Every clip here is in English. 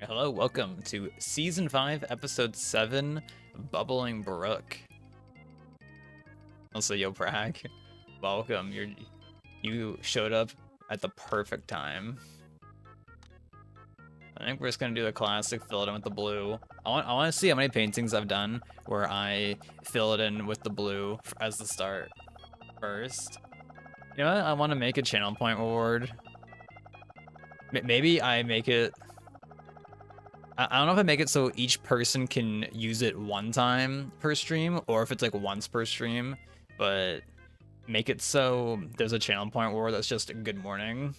Hello, welcome to Season 5, Episode 7, Bubbling Brook. Also, yo, Bragg, welcome. You showed up at the perfect time. I think we're just gonna do the classic, fill it in with the blue. I want to see how many paintings I've done where I fill it in with the blue as the start first. You know what? I want to make a channel point reward. Maybe I make it. I don't know if I make it so each person can use it one time per stream, or if it's like once per stream, but make it so there's a channel point war that's just good morning.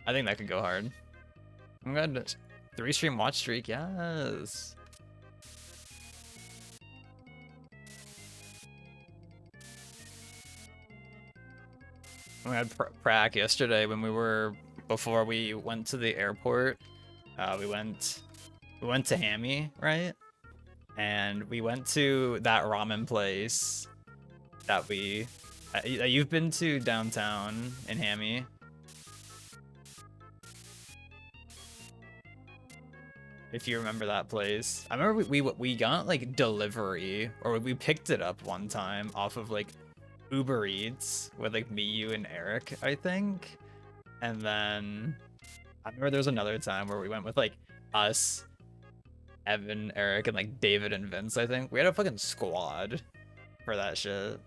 I think that could go hard. I'm good. 3-stream watch streak, yes. We had prac yesterday when before we went to the airport. We went to Hammy, right? And we went to that ramen place that you've been to downtown in Hammy. If you remember that place. I remember we got like delivery, or we picked it up one time off of like Uber Eats with like me, you, and Eric, I think. And then I remember there was another time where we went with like us, Evan, Eric, and like David and Vince, I think. We had a fucking squad for that shit.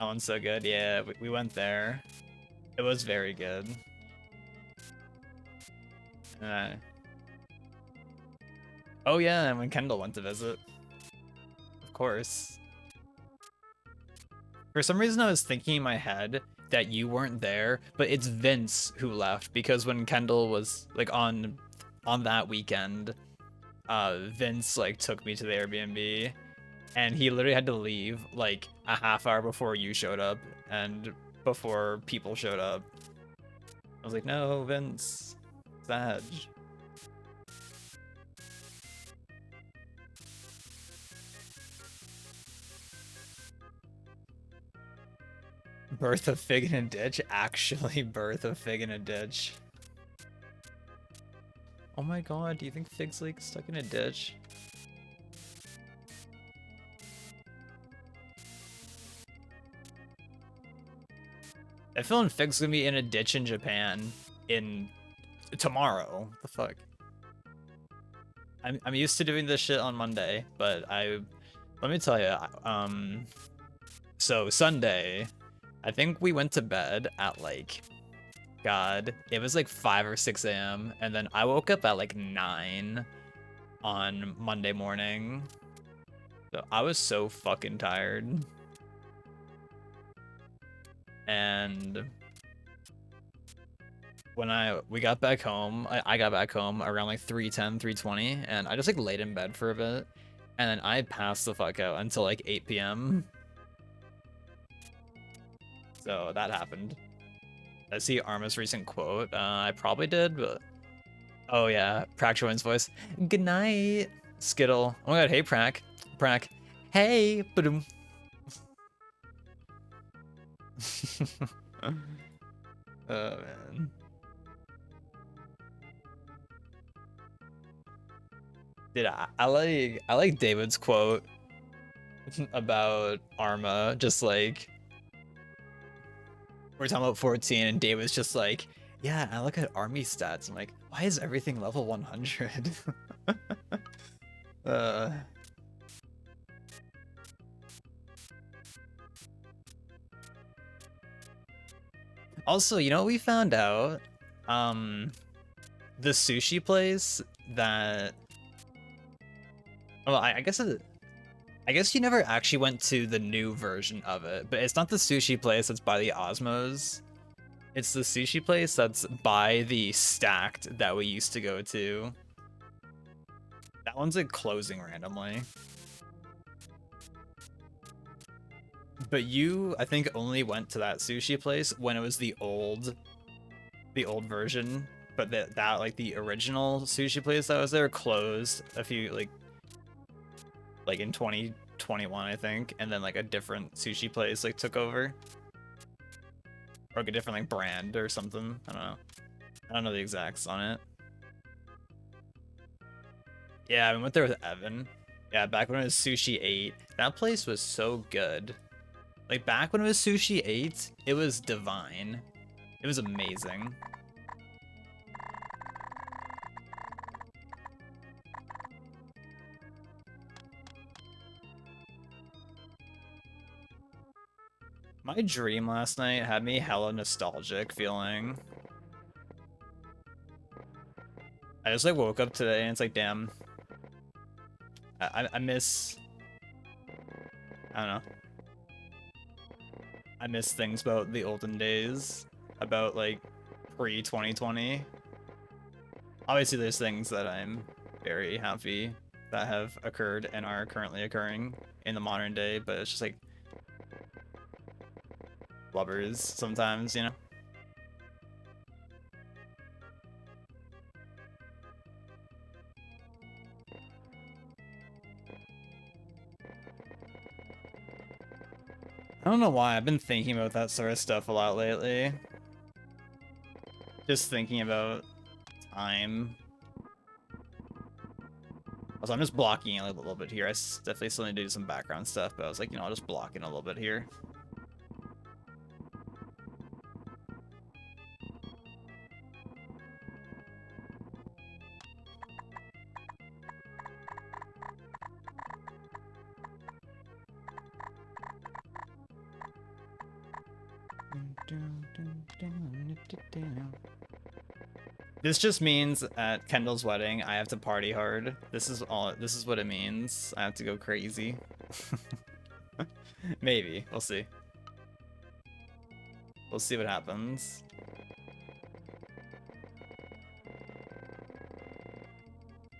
That one's so good. Yeah, we went there. It was very good. Oh yeah, and when Kendall went to visit. Of course. For some reason I was thinking in my head that you weren't there, but it's Vince who left, because when Kendall was like on that weekend, Vince like took me to the Airbnb, and he literally had to leave like a half hour before you showed up and before people showed up. I was like, no, Vince, sad. Birth of Fig in a ditch? Actually, birth of Fig in a ditch. Oh my god, do you think Fig's like stuck in a ditch? I feel like Fig's gonna be in a ditch in Japan in tomorrow. What the fuck? I'm used to doing this shit on Monday, but let me tell you, so Sunday, I think we went to bed at like, God, it was like 5 or 6 a.m. and then I woke up at like 9 on Monday morning. So I was so fucking tired. And when we got back home, I got back home around like 3:10, 3:20, and I just like laid in bed for a bit, and then I passed the fuck out until like 8 p.m. So that happened. I see Arma's recent quote. I probably did, but oh yeah, Prac voice. Good night, Skittle. Oh my god, hey Prac, hey, ba-doom. Oh man. Dude, I like David's quote about Arma, just like we're talking about 14 and David's just like, yeah, I look at army stats. I'm like, why is everything level 100? Also, you know what we found out? The sushi place that, well, I guess you never actually went to the new version of it, but it's not the sushi place that's by the Osmos. It's the sushi place that's by the Stacked that we used to go to. That one's like closing randomly. But you, I think, only went to that sushi place when it was the old version. But that like the original sushi place that was there closed a few like in 2021, I think, and then like a different sushi place like took over. Or like a different like brand or something. I don't know. I don't know the exacts on it. Yeah, I went there with Evan. Yeah, back when it was Sushi 8. That place was so good. Like back when it was Sushi 8, it was divine. It was amazing. My dream last night had me hella nostalgic feeling. I just like woke up today and it's like, damn. I miss, I don't know. I miss things about the olden days, about like pre-2020. Obviously there's things that I'm very happy that have occurred and are currently occurring in the modern day, but it's just like blubbers sometimes, you know? I don't know why, I've been thinking about that sort of stuff a lot lately. Just thinking about time. Also, I'm just blocking a little bit here. I definitely still need to do some background stuff, but I was like, you know, I'll just block in a little bit here. This just means at Kendall's wedding, I have to party hard. This is what it means. I have to go crazy. Maybe. We'll see. We'll see what happens.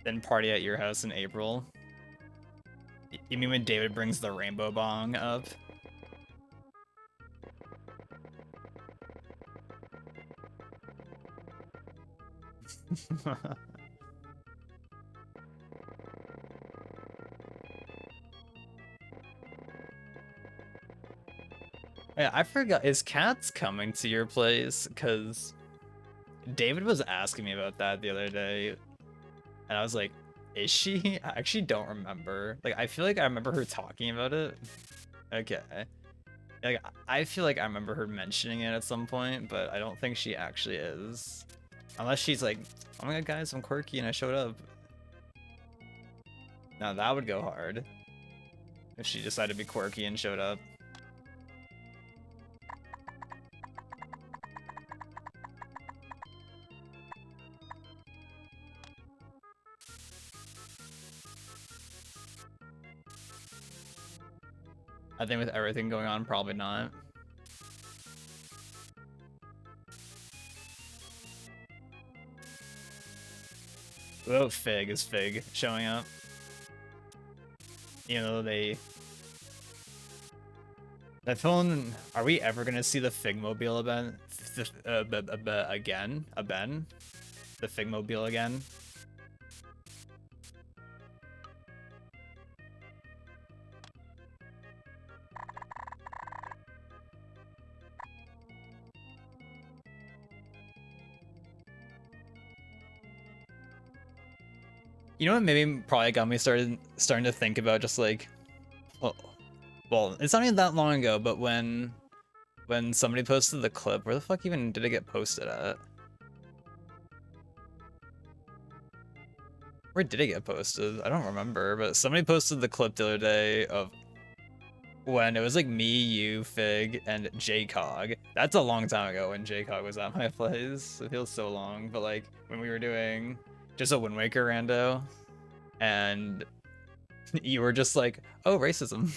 Then party at your house in April. You mean when David brings the rainbow bong up? Yeah, I forgot. Is Kat's coming to your place? Because David was asking me about that the other day. And I was like, is she? I actually don't remember. Like, I feel like I remember her talking about it. Okay. Like, I feel like I remember her mentioning it at some point, but I don't think she actually is. Unless she's like, oh my god, guys, I'm quirky and I showed up. Now that would go hard. If she decided to be quirky and showed up. I think with everything going on, probably not. Oh, Fig is Fig showing up. You know, that phone, are we ever gonna see the Figmobile event again? The Figmobile again? You know what maybe probably got me starting to think about just like, well, it's not even that long ago, but when somebody posted the clip, where the fuck even did it get posted at? Where did it get posted? I don't remember, but somebody posted the clip the other day of when it was like me, you, Fig, and JCog. That's a long time ago when JCog was at my place. It feels so long, but like when we were doing just a Wind Waker rando, and you were just like, oh, racism.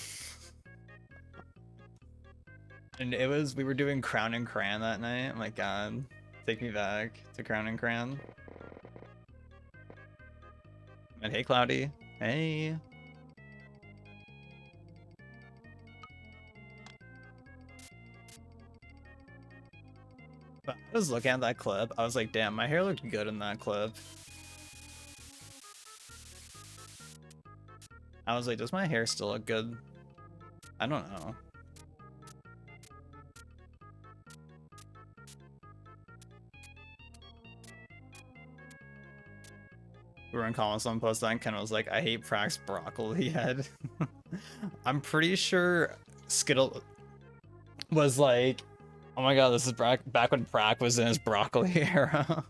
And it was, we were doing Crown and Cran that night. Oh my god, take me back to Crown and Cran. And hey, Cloudy. Hey. But I was looking at that clip. I was like, damn, my hair looked good in that clip. I was like, does my hair still look good? I don't know. We were in college, someone posted on Ken was like, I hate Prax's broccoli head. I'm pretty sure Skittle was like, oh my god, this is back when Prax was in his broccoli era.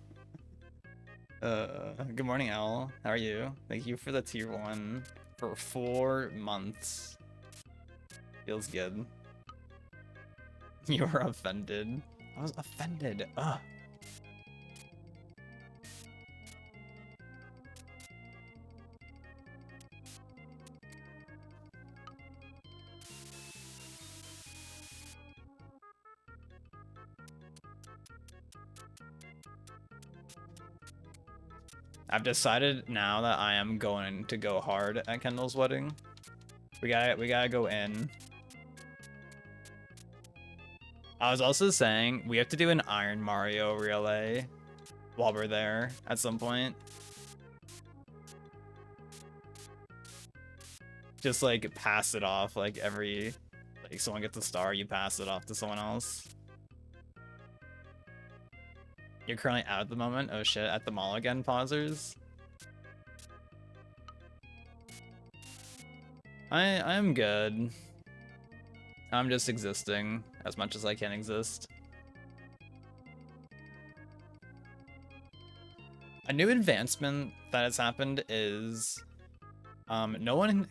Good morning, Owl. How are you? Thank you for the tier 1 for 4 months. Feels good. You were offended. I was offended. Ugh. I've decided now that I am going to go hard at Kendall's wedding. We gotta go in. I was also saying we have to do an Iron Mario relay while we're there at some point. Just like pass it off, like every someone gets a star, you pass it off to someone else. You're currently out at the moment. Oh shit, at the mall again, pausers. I'm good. I'm just existing as much as I can exist. A new advancement that has happened is nobody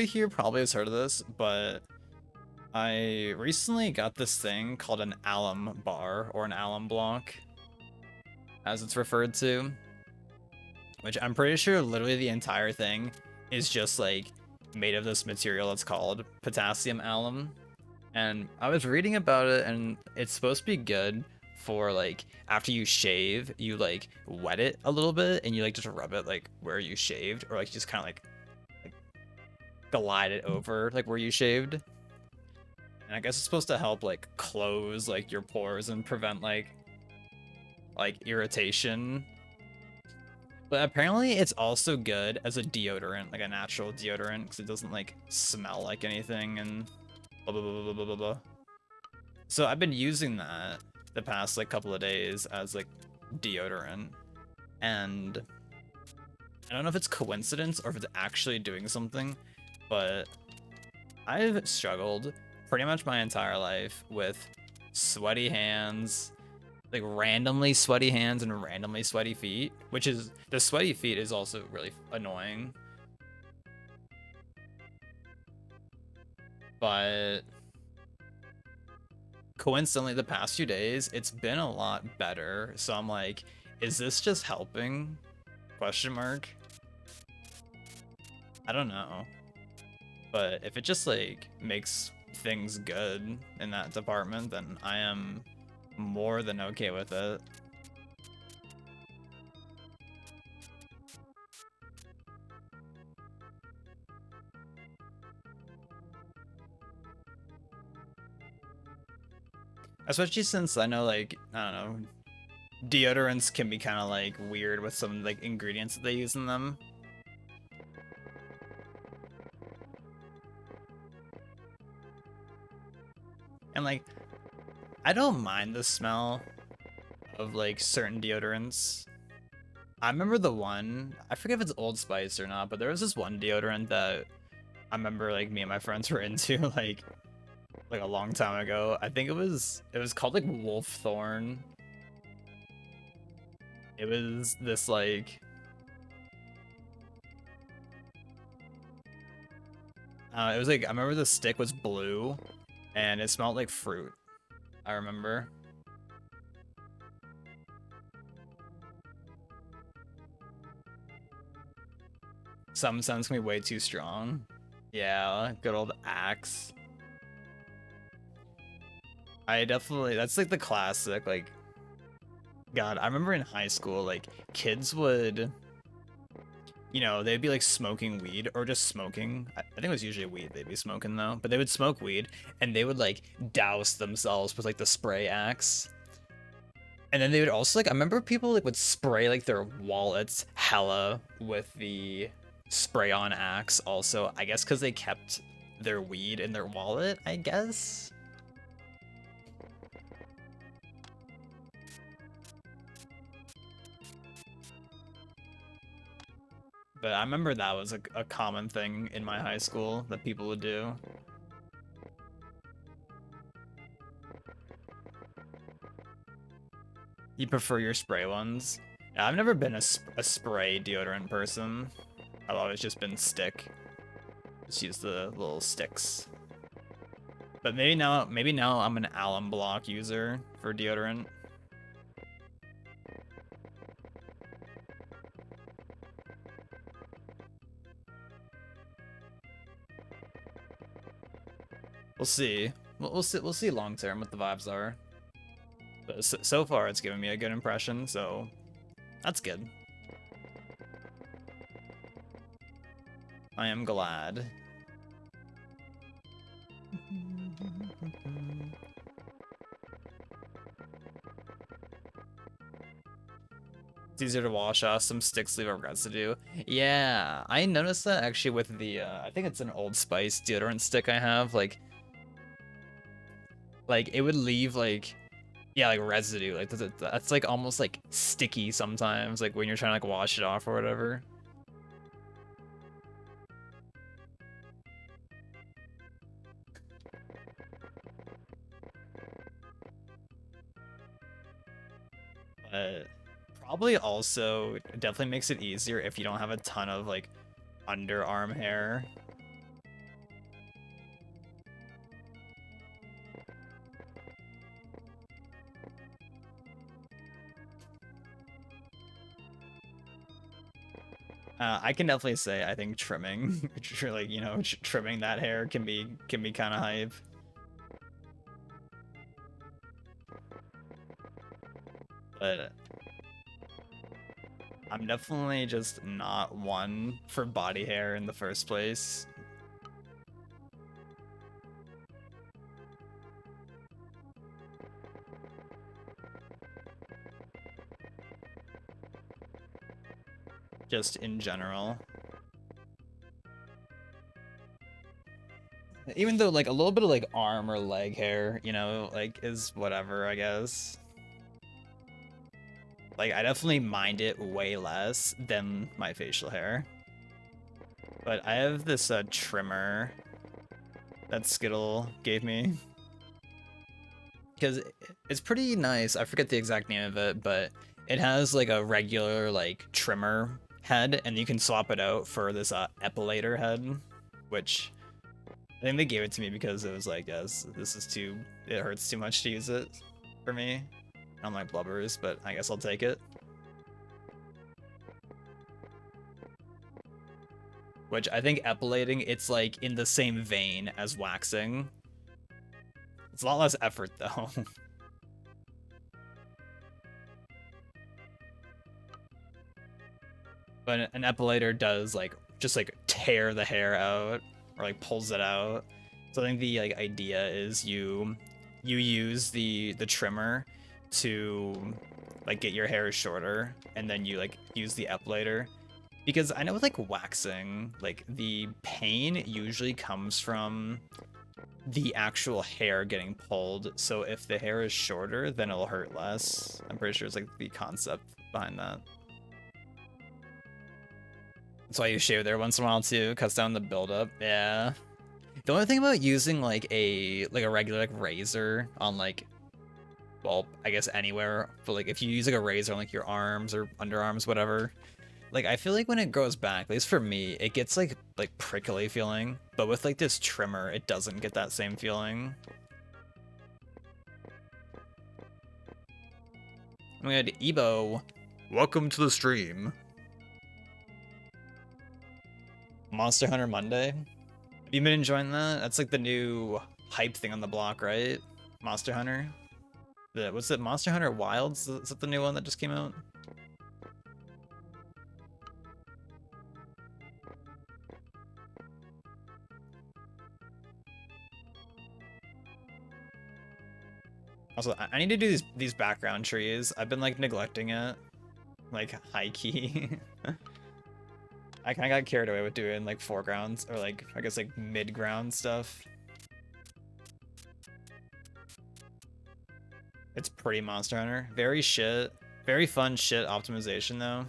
here probably has heard of this, but I recently got this thing called an alum bar, or an alum block, as it's referred to, which I'm pretty sure literally the entire thing is just like made of this material that's called potassium alum. And I was reading about it, and it's supposed to be good for like after you shave, you like wet it a little bit and you like just rub it like where you shaved, or like just kind of like glide it over like where you shaved. And I guess it's supposed to help like close like your pores and prevent like irritation. But apparently it's also good as a deodorant, like a natural deodorant, because it doesn't like smell like anything and blah blah blah blah blah blah blah. So I've been using that the past like couple of days as like deodorant, and I don't know if it's coincidence or if it's actually doing something, but I've struggled pretty much my entire life with sweaty hands, like randomly sweaty hands and randomly sweaty feet, which is, the sweaty feet is also really annoying. But coincidentally, the past few days, it's been a lot better. So I'm like, is this just helping? Question mark. I don't know. But if it just like makes things good in that department, then I am more than okay with it. Especially since I know, like, I don't know, deodorants can be kind of like weird with some like ingredients that they use in them. And like, I don't mind the smell of like certain deodorants. I remember the one, I forget if it's Old Spice or not, but there was this one deodorant that I remember like me and my friends were into like a long time ago. I think it was called like Wolf Thorn. It was this like it was like, I remember the stick was blue and it smelled like fruit. I remember. Some scents can be way too strong. Yeah, good old Axe. I definitely, that's like the classic, like, God, I remember in high school, like, kids would, you know, they'd be like smoking weed or just smoking. I think it was usually weed they'd be smoking though, but they would smoke weed and they would like douse themselves with like the spray Axe. And then they would also like, I remember people like would spray like their wallets hella with the spray on Axe also, I guess because they kept their weed in their wallet, I guess. But I remember that was a common thing in my high school that people would do. You prefer your spray ones? Yeah, I've never been a spray deodorant person. I've always just been stick. Just use the little sticks. But maybe now I'm an alum block user for deodorant. We'll see. We'll see long term what the vibes are. But so far, it's given me a good impression, so that's good. I am glad. It's easier to wash off. Some sticks leave a residue. Yeah, I noticed that actually with the, I think it's an Old Spice deodorant stick I have. Like it would leave like, yeah, like residue. Like that's like almost like sticky sometimes. Like when you're trying to like wash it off or whatever. But probably also definitely makes it easier if you don't have a ton of like underarm hair. I can definitely say I think trimming, like trimming that hair can be kind of hype. But I'm definitely just not one for body hair in the first place. Just in general. Even though like a little bit of like arm or leg hair, like is whatever, I guess. Like I definitely mind it way less than my facial hair. But I have this trimmer that Skittle gave me. Because it's pretty nice. I forget the exact name of it, but it has like a regular like trimmer head, and you can swap it out for this epilator head, which I think they gave it to me because it was like, yes, it hurts too much to use it for me. I'm like blubbers, but I guess I'll take it. Which I think epilating, it's like in the same vein as waxing. It's a lot less effort though. But an epilator does like just like tear the hair out or like pulls it out. So I think the like idea is you use the trimmer to like get your hair shorter, and then you like use the epilator. Because I know with like waxing, like the pain usually comes from the actual hair getting pulled. So if the hair is shorter, then it'll hurt less. I'm pretty sure it's like the concept behind that. That's why you shave there once in a while too. Cuts down the buildup. Yeah. The only thing about using like a regular like razor on like, well, I guess anywhere, but like if you use like a razor on like your arms or underarms, whatever, like I feel like when it grows back, at least for me, it gets like prickly feeling. But with like this trimmer, it doesn't get that same feeling. We had Ebo. Welcome to the stream. Monster Hunter Monday. Have you been enjoying that? That's like the new hype thing on the block, right? Monster Hunter. What's it? Monster Hunter Wilds? Is that the new one that just came out? Also, I need to do these background trees. I've been like neglecting it, like high key. I kind of got carried away with doing like foregrounds or like I guess like mid-ground stuff. It's pretty Monster Hunter. Very fun shit optimization though.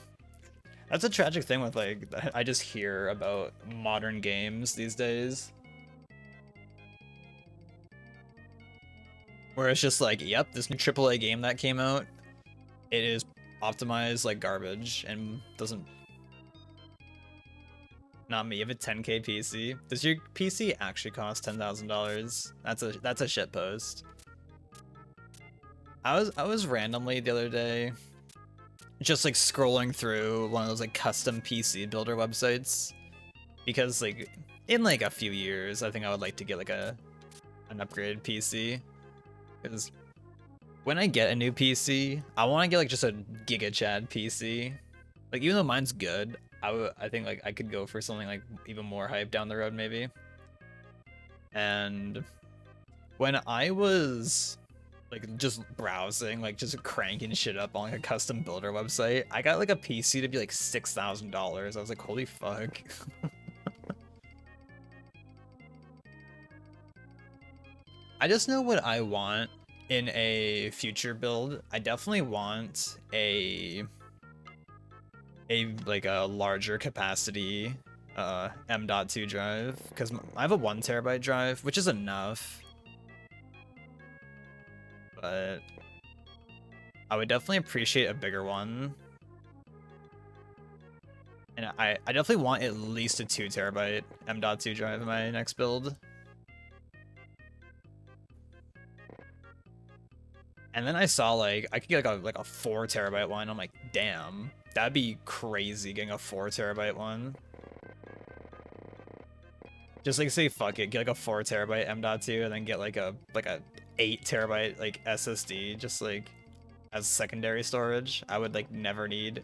That's a tragic thing with like, I just hear about modern games these days. Where it's just like, yep, this new AAA game that came out, it is optimized like garbage and doesn't. Not me. You have a 10K PC. Does your PC actually cost $10,000? That's a shit post. I was randomly the other day just like scrolling through one of those like custom PC builder websites because like in like a few years I think I would like to get like an upgraded PC because when I get a new PC I want to get like just a Giga Chad PC. Like even though mine's good, I think like I could go for something like even more hype down the road maybe. And when I was like just browsing, like just cranking shit up on like a custom builder website, I got like a PC to be like $6,000. I was like, holy fuck. I just know what I want in a future build. I definitely want a like a larger capacity M.2 drive because I have a 1TB drive, which is enough. But I would definitely appreciate a bigger one. And I definitely want at least a 2TB M.2 drive in my next build. And then I saw like I could get like a 4TB one. I'm like, damn, that'd be crazy getting a 4TB one. Just like say fuck it, get like a 4TB M.2 and then get like a 8TB like SSD just like as secondary storage. I would like never need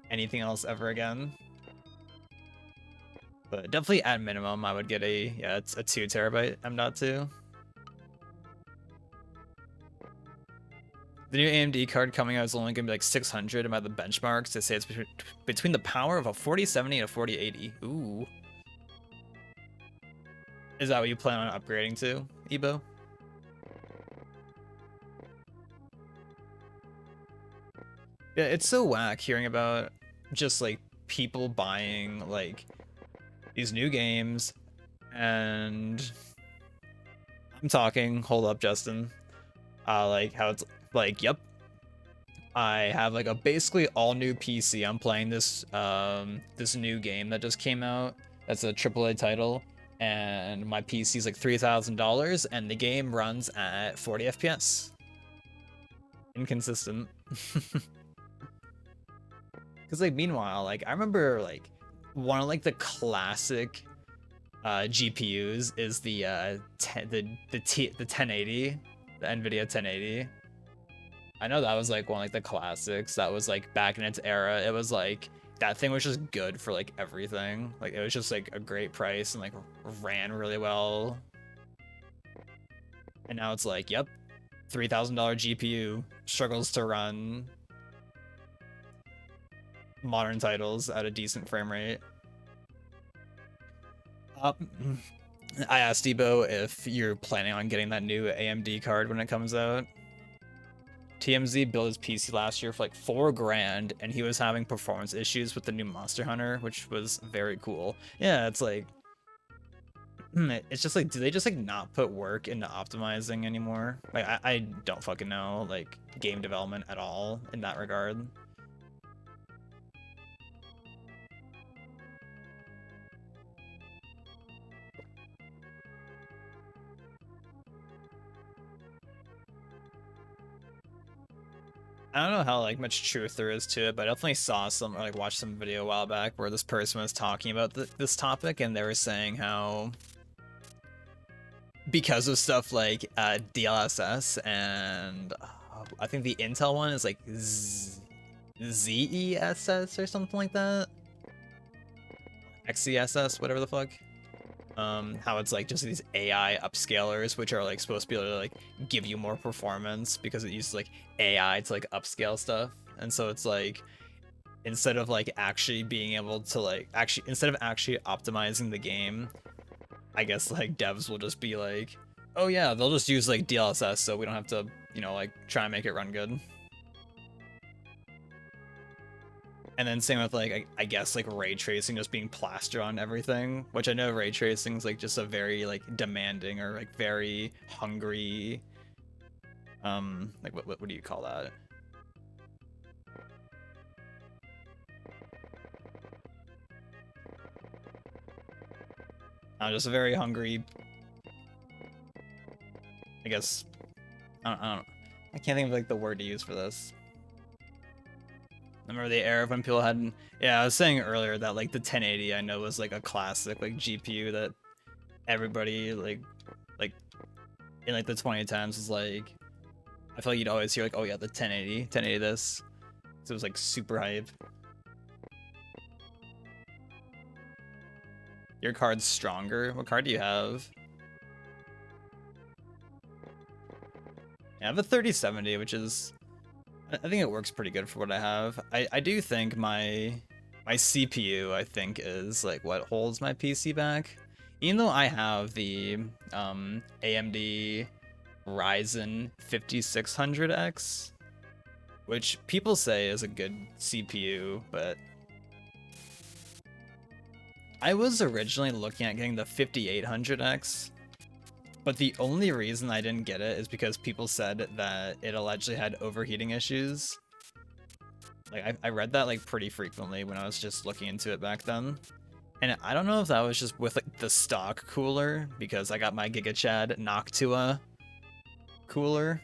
anything else ever again. But definitely at minimum I would get it's a 2TB M.2. The new AMD card coming out is only gonna be like 600 about the benchmarks to say it's between the power of a 4070 and a 4080. Ooh. Is that what you plan on upgrading to, Ebo? Yeah, it's so whack hearing about just like people buying like these new games and I'm talking, hold up, Justin. Like how it's like, yep, I have like a basically all new PC. I'm playing this this new game that just came out. That's a AAA title, and my PC is like $3,000, and the game runs at 40 FPS. Inconsistent. Because like meanwhile, like I remember like one of like the classic GPUs is the 1080, the NVIDIA 1080. I know that was like one of like the classics that was like back in its era. It was like that thing was just good for like everything. Like it was just like a great price and like ran really well. And now it's like, yep, $3,000 GPU struggles to run modern titles at a decent frame rate. I asked Debo if you're planning on getting that new AMD card when it comes out. TMZ built his PC last year for like $4,000 and he was having performance issues with the new Monster Hunter, which was very cool. Yeah, it's like, it's just like, do they just like not put work into optimizing anymore? Like, I don't fucking know, like, game development at all in that regard. I don't know how like much truth there is to it, but I definitely saw some or like watched some video a while back where this person was talking about this topic, and they were saying how because of stuff like DLSS and I think the Intel one is like ZESS or something like that, XESS, whatever the fuck. How it's like just these AI upscalers which are like supposed to be able to like give you more performance because it uses like AI to like upscale stuff, and so it's like instead of like actually being able to like instead of actually optimizing the game, I guess like devs will just be like, oh yeah, they'll just use like DLSS so we don't have to, you know, like try and make it run good. And then same with like I guess like ray tracing just being plastered on everything, which I know ray tracing is like just a very like demanding or like very hungry like what do you call that? Just a very hungry, I guess. I can't think of like the word to use for this. I remember the era when people had, yeah, I was saying earlier that like the 1080 I know was like a classic like GPU that everybody like in like the 2010s was like, I feel like you'd always hear like, oh yeah, the 1080 this. So it was like super hype. Your card's stronger. What card do you have? Yeah, I have a 3070, which is, I think it works pretty good for what I have. I do think my CPU, I think, is like what holds my PC back. Even though I have the AMD Ryzen 5600X, which people say is a good CPU, but I was originally looking at getting the 5800X, but the only reason I didn't get it is because people said that it allegedly had overheating issues. Like I read that like pretty frequently when I was just looking into it back then. And I don't know if that was just with like the stock cooler, because I got my GigaChad Noctua cooler.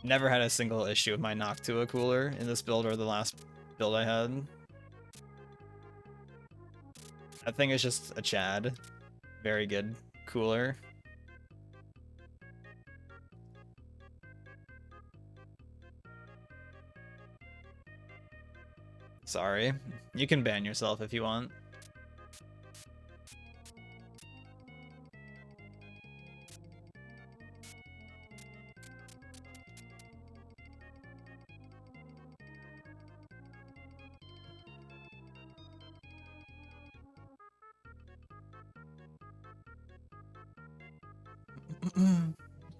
Never had a single issue with my Noctua cooler in this build or the last build I had. That thing is just a Chad. Very good cooler. Sorry. You can ban yourself if you want.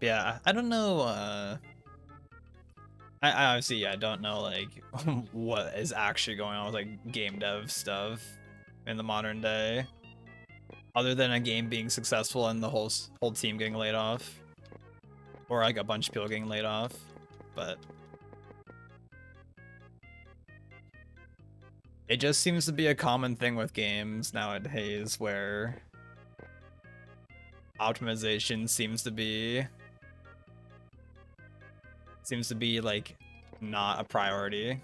Yeah, I don't know, I obviously, yeah, don't know, like, what is actually going on with, like, game dev stuff in the modern day. Other than a game being successful and the whole team getting laid off. Or, like, a bunch of people getting laid off. But it just seems to be a common thing with games nowadays where optimization seems to be like not a priority.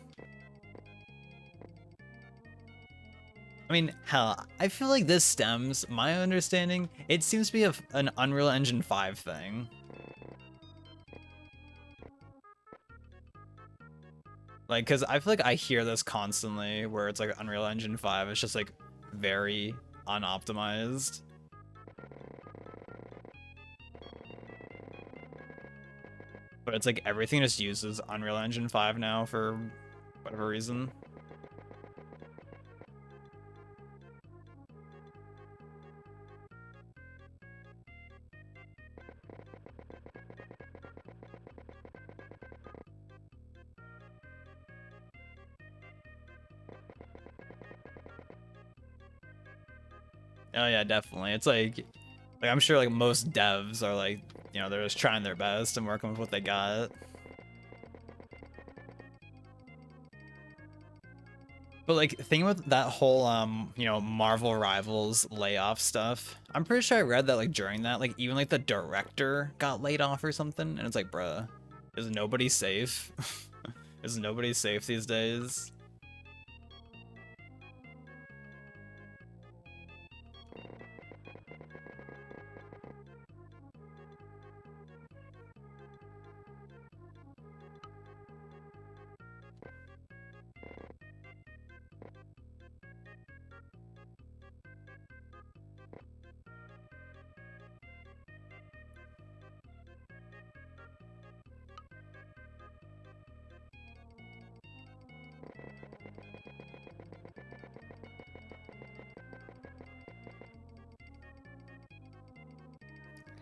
I mean, hell, I feel like this stems, my understanding, it seems to be an Unreal Engine 5 thing. Like, cause I feel like I hear this constantly where it's like Unreal Engine 5, it's just like very unoptimized. But it's like everything just uses Unreal Engine 5 now for whatever reason. Oh yeah, definitely. It's like I'm sure like most devs are like, you know, they're just trying their best and working with what they got. But like thinking with that whole you know, Marvel Rivals layoff stuff, I'm pretty sure I read that like during that, like even like the director got laid off or something, and it's like, bruh, is nobody safe? Is nobody safe these days?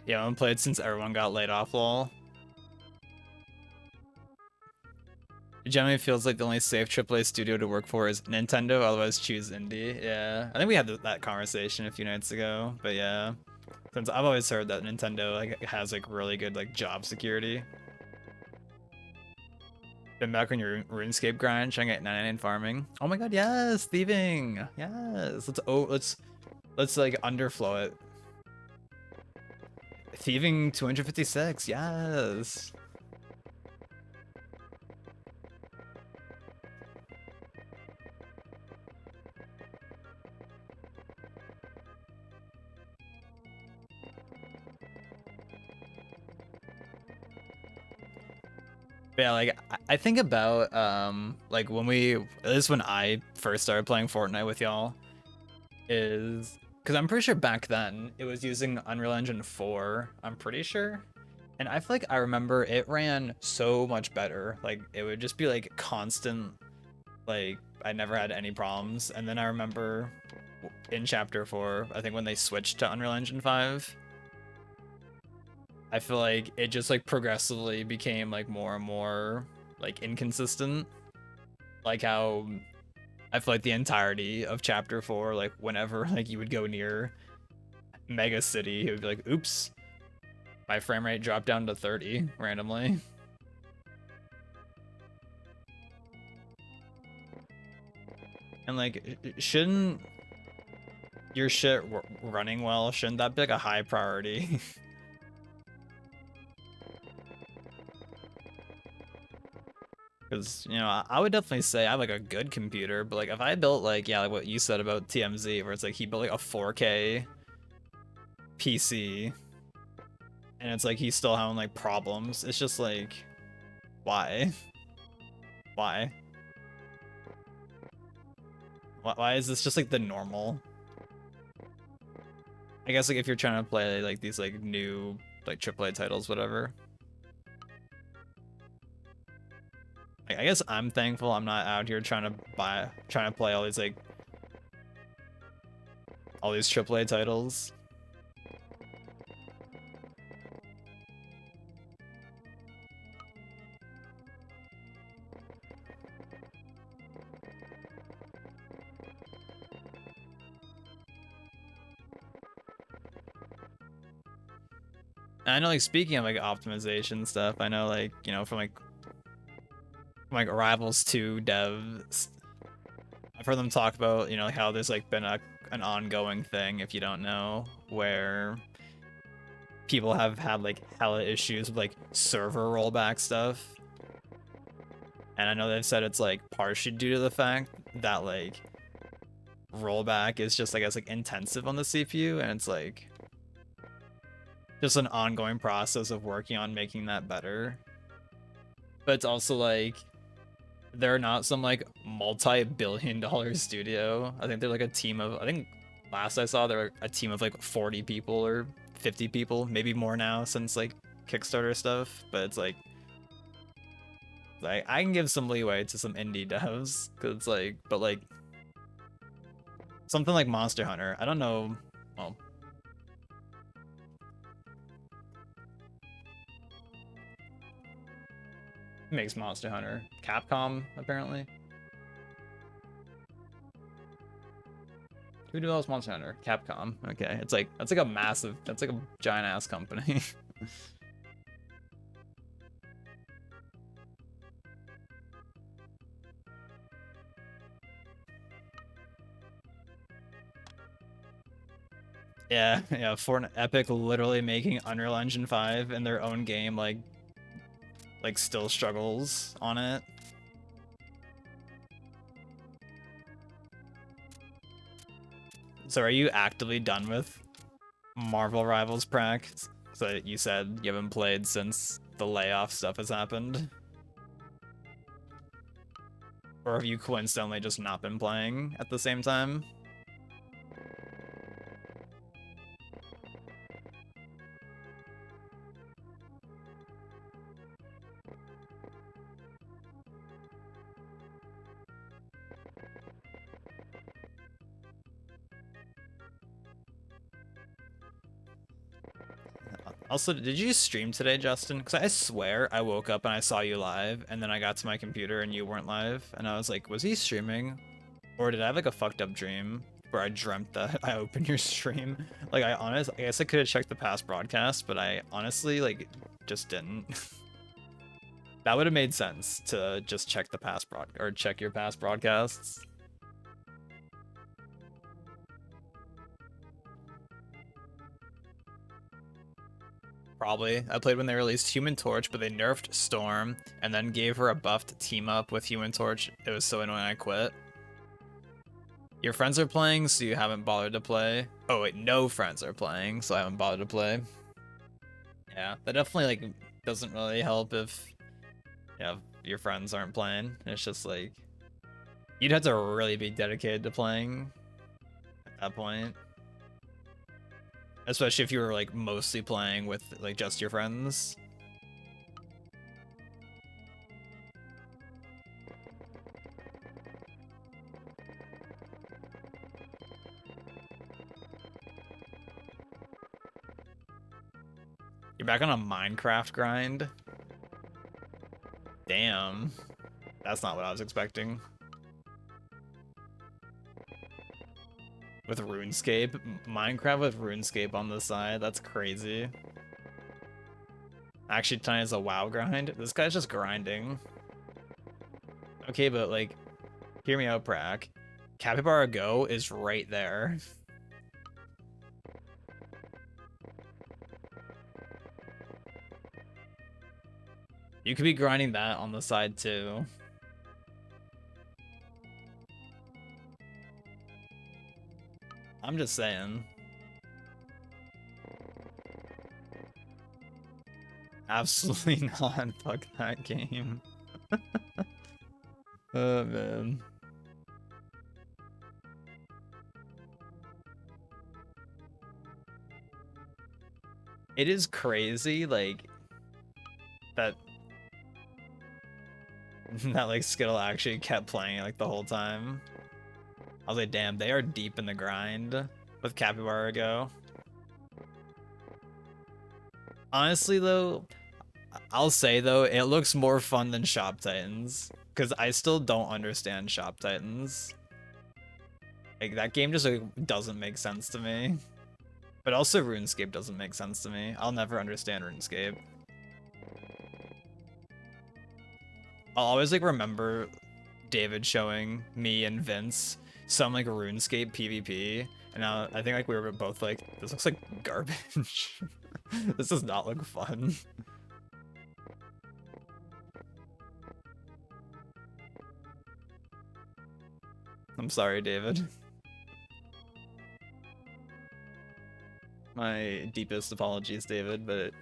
Yeah, I haven't played since everyone got laid off, lol. It generally feels like the only safe AAA studio to work for is Nintendo, otherwise choose indie. Yeah, I think we had that conversation a few nights ago, but yeah. Since I've always heard that Nintendo like has like really good like job security. Been back on your RuneScape grind, trying to get 99 farming. Oh my god, yes, thieving. Yes, let's like underflow it. Thieving 256, yes. Yeah, like I think about like this is when I first started playing Fortnite with y'all, is because I'm pretty sure back then it was using Unreal Engine 4, I'm pretty sure. And I feel like I remember it ran so much better. Like it would just be like constant, like I never had any problems. And then I remember in chapter 4, I think when they switched to Unreal Engine 5, I feel like it just like progressively became like more and more like inconsistent. Like how I feel like the entirety of chapter 4, like whenever like you would go near Mega City, it would be like, oops, my frame rate dropped down to 30 randomly. And like, shouldn't your shit running well, shouldn't that be like a high priority? Because, you know, I would definitely say I have like a good computer, but like if I built like, yeah, like what you said about TMZ, where it's like he built like a 4K PC, and it's like he's still having like problems, it's just like, why? Why? Why is this just like the normal? I guess like if you're trying to play like these like new like AAA titles, whatever. Like, I guess I'm thankful I'm not out here trying to play all these like all these AAA titles. And I know, like, speaking of like optimization stuff, I know, like, you know, from like Rivals 2 devs, I've heard them talk about, you know, how there's like been an ongoing thing, if you don't know, where people have had like hella issues with like server rollback stuff. And I know they've said it's like partially due to the fact that like rollback is just, I guess, like intensive on the CPU, and it's like just an ongoing process of working on making that better. But it's also like they're not some like multi-billion-dollar studio. I think they're like a team of, I think last I saw they're a team of like 40 people or 50 people, maybe more now since like Kickstarter stuff. But it's like I can give some leeway to some indie devs, because it's like, but like something like Monster Hunter, I don't know. Well, who makes Monster Hunter? Capcom, apparently. Who develops Monster Hunter? Capcom. Okay, it's like that's like a massive, that's like a giant ass company. Yeah, yeah. For Epic literally making Unreal Engine 5 in their own game, like still struggles on it. So are you actively done with Marvel Rivals Prac? So you said you haven't played since the layoff stuff has happened? Or have you coincidentally just not been playing at the same time? Also, did you stream today, Justin? Because I swear I woke up and I saw you live, and then I got to my computer and you weren't live, and I was like, was he streaming? Or did I have like a fucked up dream where I dreamt that I opened your stream? Like I guess I could have checked the past broadcast, but I honestly like just didn't. That would have made sense to just check the past or check your past broadcasts. Probably. I played when they released Human Torch, but they nerfed Storm and then gave her a buff to team up with Human Torch. It was so annoying I quit. Your friends are playing, so you haven't bothered to play. Oh wait, no friends are playing, so I haven't bothered to play. Yeah, that definitely like doesn't really help if your friends aren't playing. It's just like you'd have to really be dedicated to playing at that point. Especially if you were like mostly playing with like just your friends. You're back on a Minecraft grind? Damn. That's not what I was expecting. With RuneScape? Minecraft with RuneScape on the side? That's crazy. Actually, tonight is a WoW grind? This guy's just grinding. Okay, but like, hear me out, Prak. Capybara Go is right there. You could be grinding that on the side too. I'm just saying. Absolutely not. Fuck that game. Oh, man. It is crazy, like, that that like Skittle actually kept playing like the whole time. I was like, damn, they are deep in the grind with Capybara Go. Honestly though, I'll say though, it looks more fun than Shop Titans. Because I still don't understand Shop Titans. Like, that game just like, doesn't make sense to me. But also RuneScape doesn't make sense to me. I'll never understand RuneScape. I'll always like remember David showing me and Vince some like RuneScape PvP, and now I think like we were both like, this looks like garbage. This does not look fun. I'm sorry, David. My deepest apologies, David, but it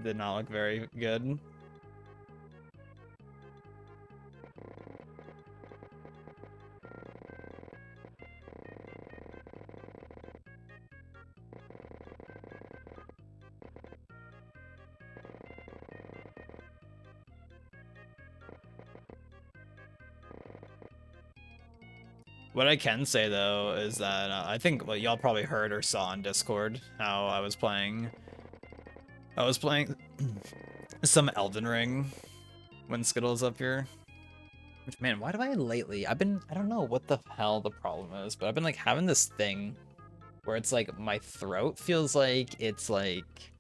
did not look very good. What I can say though is that I think what y'all probably heard or saw on Discord how I was playing some Elden Ring when Skittle's up here. Which, man, why do I lately? I don't know what the hell the problem is, but I've been like having this thing where it's like my throat feels like it's like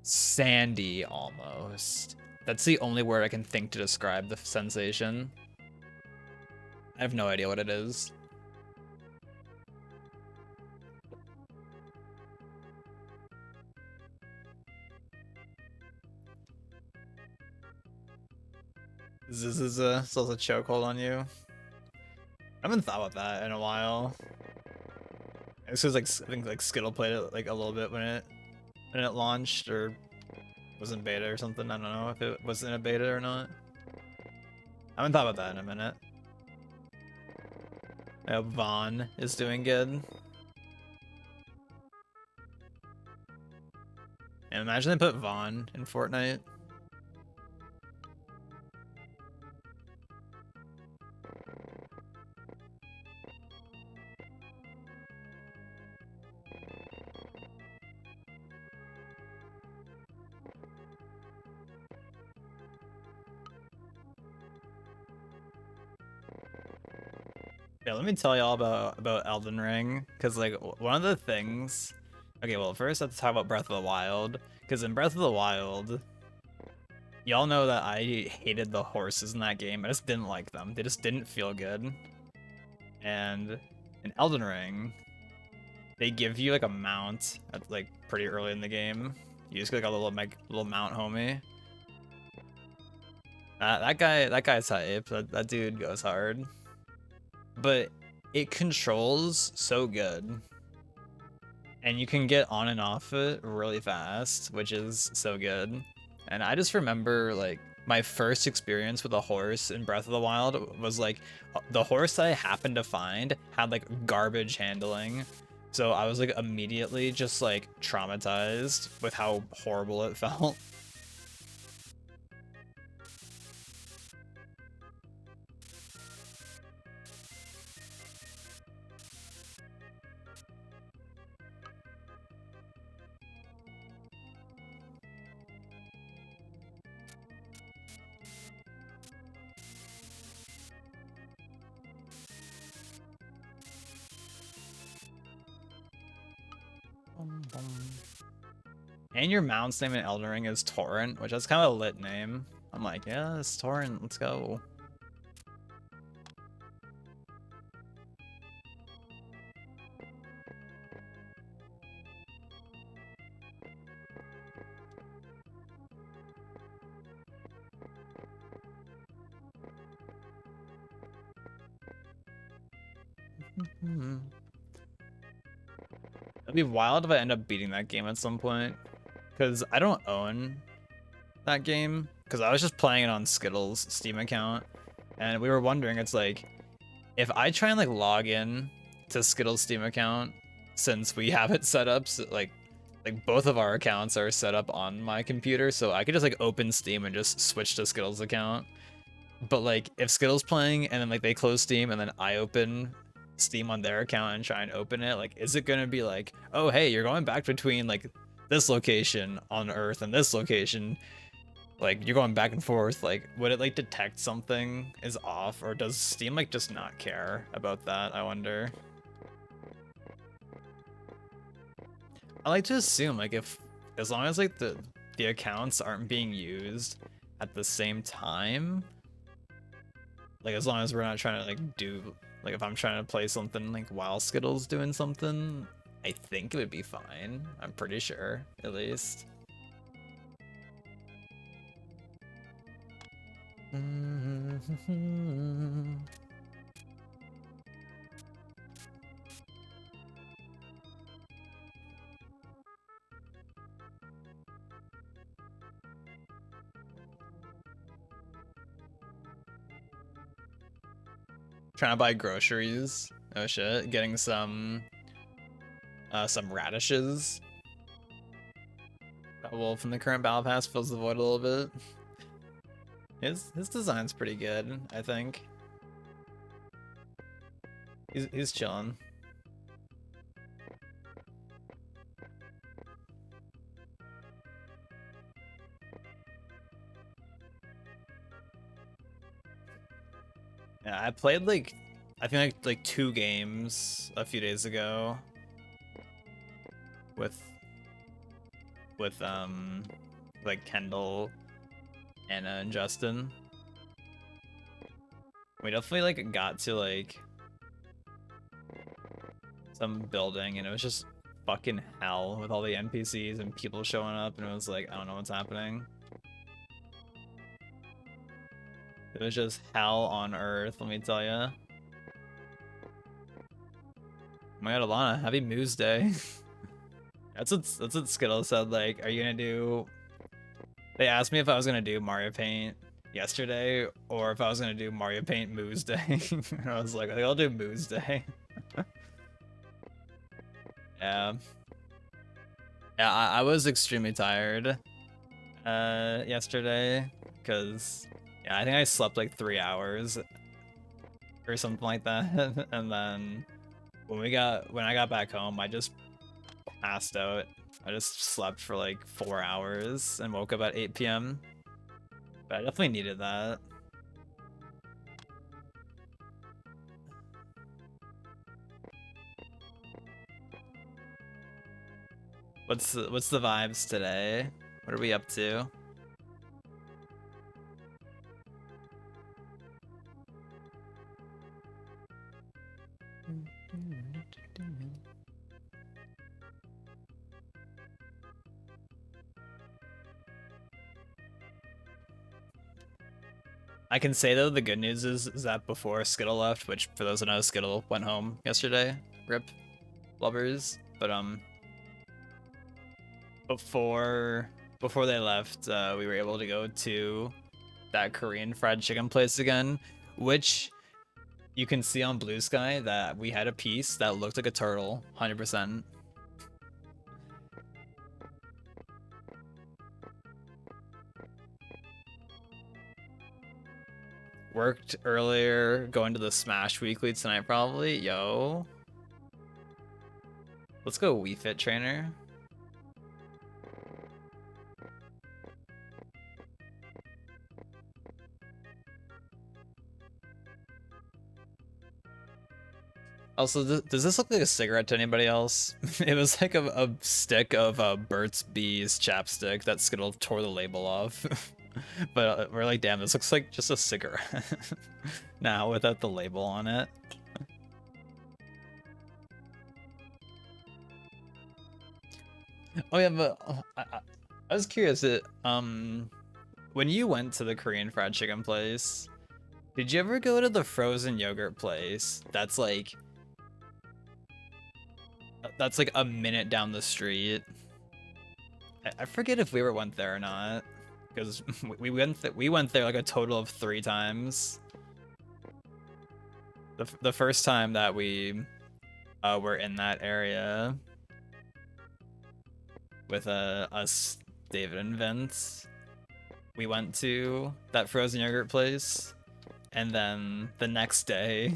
sandy almost. That's the only word I can think to describe the sensation. I have no idea what it is. This is a still a chokehold on you. I haven't thought about that in a while. It's because like I think like Skittle played it like a little bit when it launched or was in beta or something. I don't know if it was in a beta or not. I haven't thought about that in a minute. I hope Vaughn is doing good. And imagine they put Vaughn in Fortnite. Yeah, let me tell y'all about Elden Ring, because like one of the things. Okay, well first let's talk about Breath of the Wild, because in Breath of the Wild, y'all know that I hated the horses in that game. I just didn't like them. They just didn't feel good. And in Elden Ring, they give you like a mount at like pretty early in the game. You just get like a little mount homie. That guy's hype. That dude goes hard. But it controls so good. And you can get on and off it really fast, which is so good. And I just remember like my first experience with a horse in Breath of the Wild was like the horse that I happened to find had like garbage handling. So I was like immediately just like traumatized with how horrible it felt. And your mount's name in Elden Ring is Torrent, which is kind of a lit name. I'm like, yeah, it's Torrent, let's go. It'd be wild if I end up beating that game at some point, because I don't own that game, because I was just playing it on Skittles' Steam account, and we were wondering, it's like, if I try and like log in to Skittles' Steam account, since we have it set up, so, like both of our accounts are set up on my computer, so I could just like open Steam and just switch to Skittles' account. But like if Skittles playing and then like they close Steam and then I open Steam on their account and try and open it, like is it gonna be like, oh hey, you're going back between like this location on Earth and this location, like you're going back and forth, like would it like detect something is off, or does Steam like just not care about that? I wonder. I like to assume like if as long as like the accounts aren't being used at the same time, like as long as we're not trying to like do like if I'm trying to play something like while Skittles doing something, I think it would be fine. I'm pretty sure, at least. Trying to buy groceries. Oh shit, getting some radishes. That wolf from the current battle pass fills the void a little bit. His design's pretty good, I think. He's chilling. Yeah, I played like I think like 2 games a few days ago with like Kendall, Anna, and Justin. We definitely like got to like some building and it was just fucking hell with all the NPCs and people showing up, and it was like I don't know what's happening. It was just hell on earth, let me tell ya. Oh my god, Alana, happy Moose Day. That's what Skittle said, like, are you gonna do... They asked me if I was gonna do Mario Paint yesterday, or if I was gonna do Mario Paint Moose Day. And I was like, I think I'll do Moose Day. Yeah. Yeah, I was extremely tired yesterday, because yeah, I think I slept like 3 hours or something like that. And then when I got back home, I just passed out. I just slept for like 4 hours and woke up at 8 p.m. But I definitely needed that. What's the vibes today? What are we up to? I can say though the good news is that before Skittle left, which for those that know, Skittle went home yesterday. Rip, blubbers. But before they left, we were able to go to that Korean fried chicken place again, which you can see on Blue Sky that we had a piece that looked like a turtle, 100%. Worked earlier, going to the Smash Weekly tonight probably. Yo. Let's go Wii Fit Trainer. Also, does this look like a cigarette to anybody else? It was like a stick of Burt's Bees chapstick that Skittle tore the label off. But we're like, damn, this looks like just a cigarette. Now, without the label on it. Oh yeah, but I was curious, when you went to the Korean fried chicken place, did you ever go to the frozen yogurt place that's like a minute down the street? I forget if we went there or not, because we went there like a total of 3 times. The first time that we were in that area with us, David and Vince, we went to that frozen yogurt place, and then the next day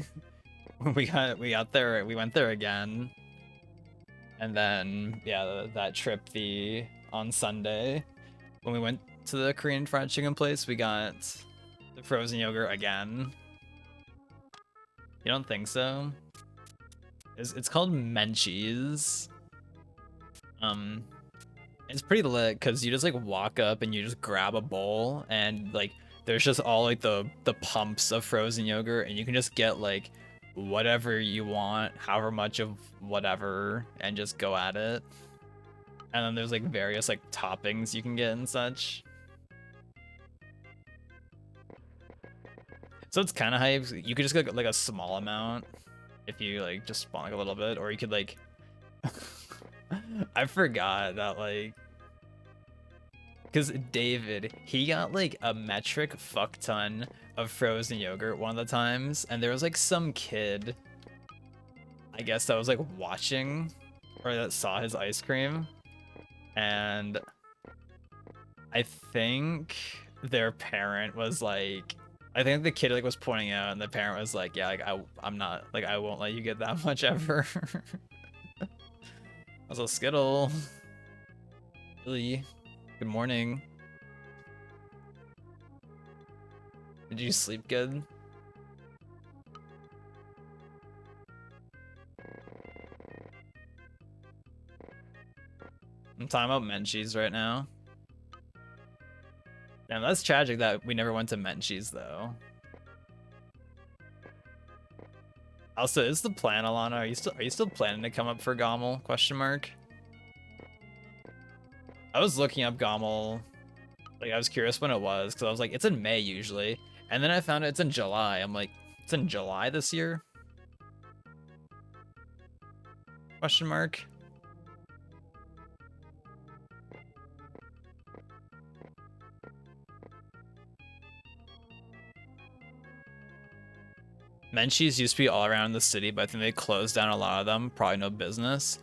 we went there again. And then, yeah, that trip on Sunday, when we went to the Korean fried chicken place, we got the frozen yogurt again. You don't think so? It's called Menchie's. It's pretty lit because you just like walk up and you just grab a bowl, and like there's just all like the pumps of frozen yogurt, and you can just get like whatever you want, however much of whatever, and just go at it. And then there's like various like toppings you can get and such. So it's kind of hype. You could just get like a small amount if you like just spawn like a little bit, or you could like I forgot that like, because David, he got like a metric fuck ton of frozen yogurt one of the times, and there was like some kid, I guess, that was like watching or that saw his ice cream, and I think their parent was like, I think the kid like was pointing out, and the parent was like, yeah, like I'm not, like I won't let you get that much ever. Also, Skittle. Really? Good morning. Did you sleep good? I'm talking about Menchie's right now. Damn, that's tragic that we never went to Menchie's though. Also, is the plan, Alana? Are you still planning to come up for Gommel? Question mark. I was looking up Gommel, like I was curious when it was, because I was like, it's in May usually, and then I found it's in July. I'm like, it's in July this year? Question mark. Menchie's used to be all around the city, but I think they closed down a lot of them. Probably no business.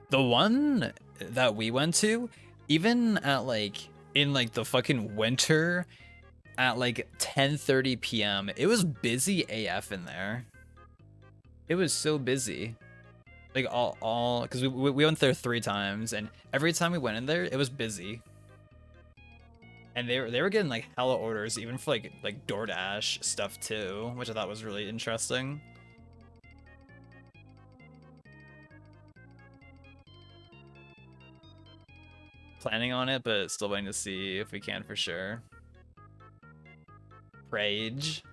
The one that we went to, even at like in like the fucking winter at like 10:30 p.m., it was busy AF in there. It was so busy. Like all because we went there 3 times, and every time we went in there, it was busy. And they were getting like hella orders, even for like DoorDash stuff too, which I thought was really interesting. planning on it, but still waiting to see if we can for sure. Rage.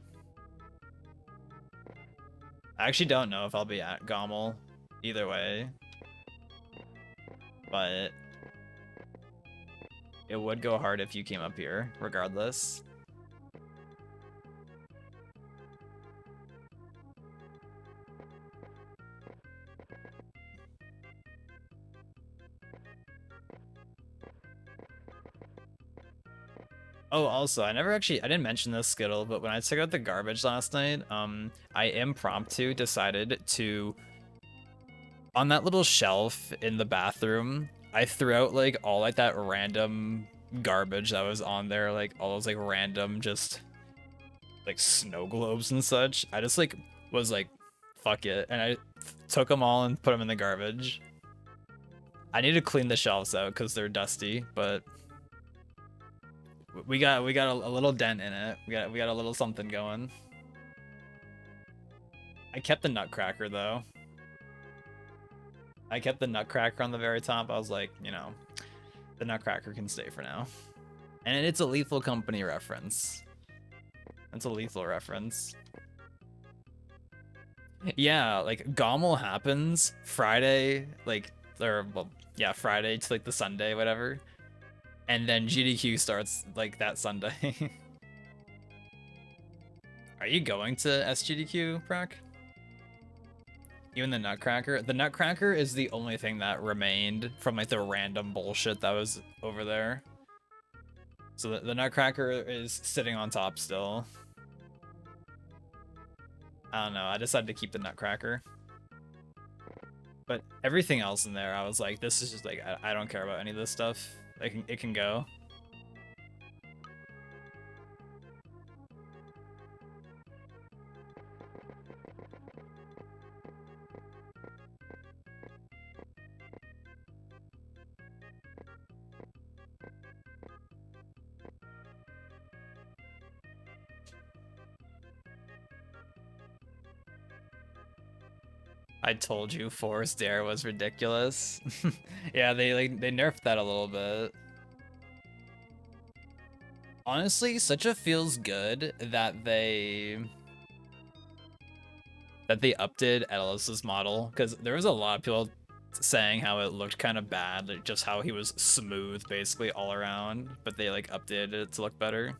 I actually don't know if I'll be at Gommel either way, but it would go hard if you came up here, regardless. Oh, also, I didn't mention this, Skittle, but when I took out the garbage last night, I impromptu decided to, on that little shelf in the bathroom, I threw out, like, all, like, that random garbage that was on there, like, all those, like, random, just, like, snow globes and such. I just, like, was like, fuck it, and I took them all and put them in the garbage. I need to clean the shelves out, because they're dusty, but we got a little dent in it. We got a little something going. I kept the nutcracker though. I kept the nutcracker on the very top. I was like, you know, the nutcracker can stay for now. And it's a Lethal Company reference. It's a Lethal reference. Yeah, like Gommel happens Friday, like, or well, yeah, Friday to like the Sunday, whatever. And then GDQ starts like that Sunday. Are you going to SGDQ, Brock? You and the Nutcracker? The Nutcracker is the only thing that remained from like the random bullshit that was over there. So the Nutcracker is sitting on top still. I don't know, I decided to keep the Nutcracker. But everything else in there, I was like, this is just like, I don't care about any of this stuff. It can go. I told you Forest Dare was ridiculous. Yeah, they nerfed that a little bit. Honestly, such a feels good that they updated Ellis's model, because there was a lot of people saying how it looked kind of bad, like just how he was smooth basically all around, but they like updated it to look better,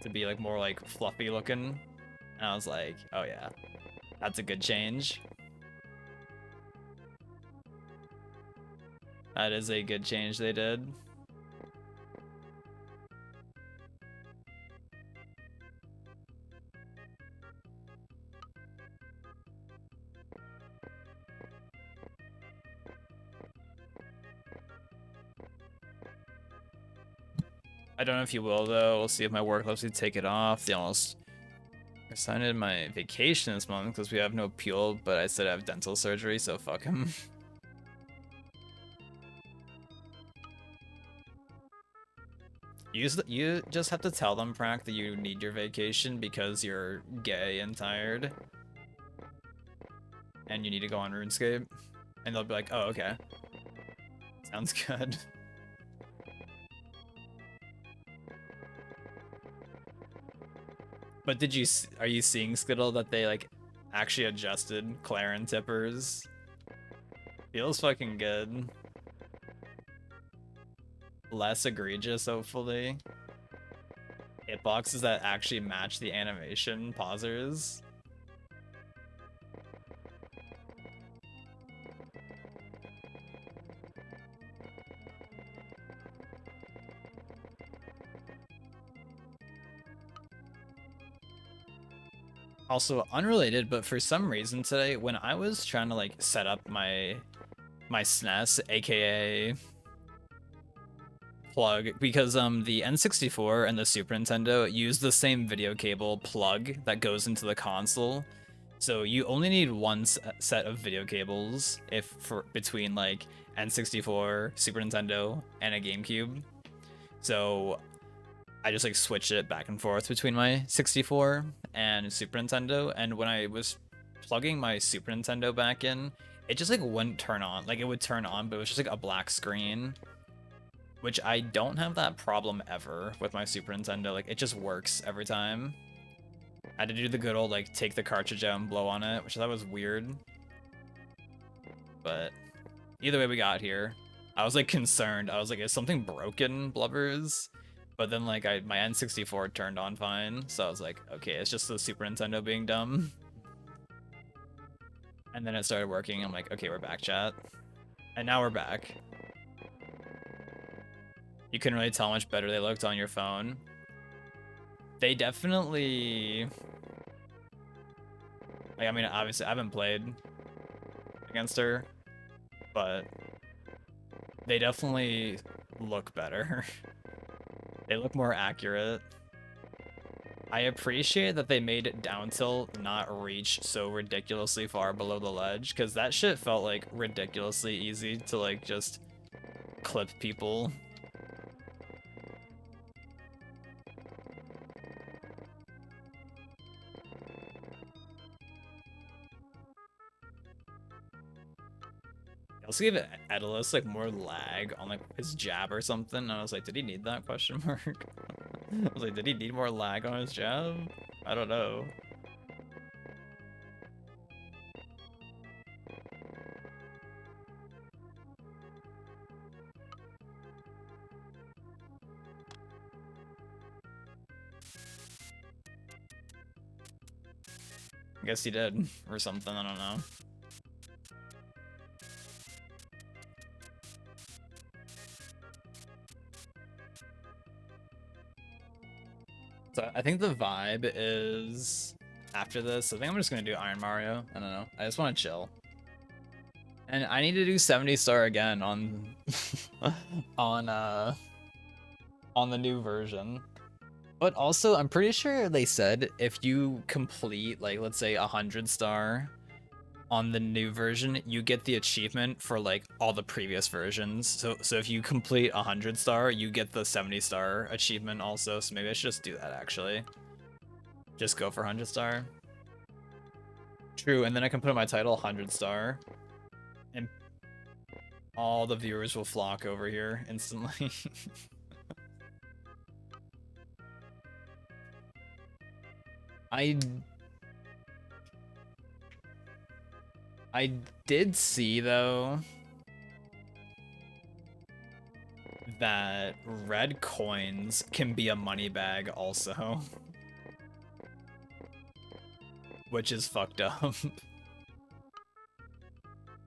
to be like more like fluffy looking. And I was like, oh yeah, that's a good change. That is a good change they did. I don't know if you will though. We'll see if my work lets me take it off. They almost assigned my vacation this month because we have no Pule, but I said I have dental surgery, so fuck him. You just have to tell them, Prac, that you need your vacation because you're gay and tired. And you need to go on RuneScape. And they'll be like, oh, okay. Sounds good. But are you seeing, Skittle, that they like actually adjusted Claren tippers? Feels fucking good. Less egregious, hopefully. Hitboxes that actually match the animation pausers. Also, unrelated, but for some reason today, when I was trying to like set up my SNES, aka plug, because the N64 and the Super Nintendo use the same video cable plug that goes into the console. So you only need one set of video cables between like N64, Super Nintendo, and a GameCube. So I just like switch it back and forth between my 64 and Super Nintendo, and when I was plugging my Super Nintendo back in, it just like wouldn't turn on. Like it would turn on, but it was just like a black screen. which I don't have that problem ever with my Super Nintendo. Like, it just works every time. I had to do the good old, like, take the cartridge out and blow on it, which I thought was weird. But either way we got here. I was, like, concerned. I was like, is something broken, Blubbers? But then, like, my N64 turned on fine, so I was like, okay, it's just the Super Nintendo being dumb. And then it started working. I'm like, okay, we're back, chat. And now we're back. You couldn't really tell how much better they looked on your phone. They definitely... Like, I mean, obviously, I haven't played against her, but they definitely look better. They look more accurate. I appreciate that they made it down tilt not reach so ridiculously far below the ledge, because that shit felt like ridiculously easy to like just clip people. I also gave Edalus like more lag on like his jab or something, and I was like, did he need that question mark? I was like, did he need more lag on his jab? I don't know. I guess he did, or something, I don't know. So I think the vibe is after this. I think I'm just gonna do Iron Mario. I don't know. I just want to chill. And I need to do 70 star again on on the new version. But also, I'm pretty sure they said if you complete like let's say 100 star on the new version, you get the achievement for like all the previous versions. So if you complete 100 star, you get the 70 star achievement also. So maybe I should just do that actually. Just go for 100 star. True, and then I can put in my title 100 star. And all the viewers will flock over here instantly. I did see, though, that red coins can be a money bag also. Which is fucked up.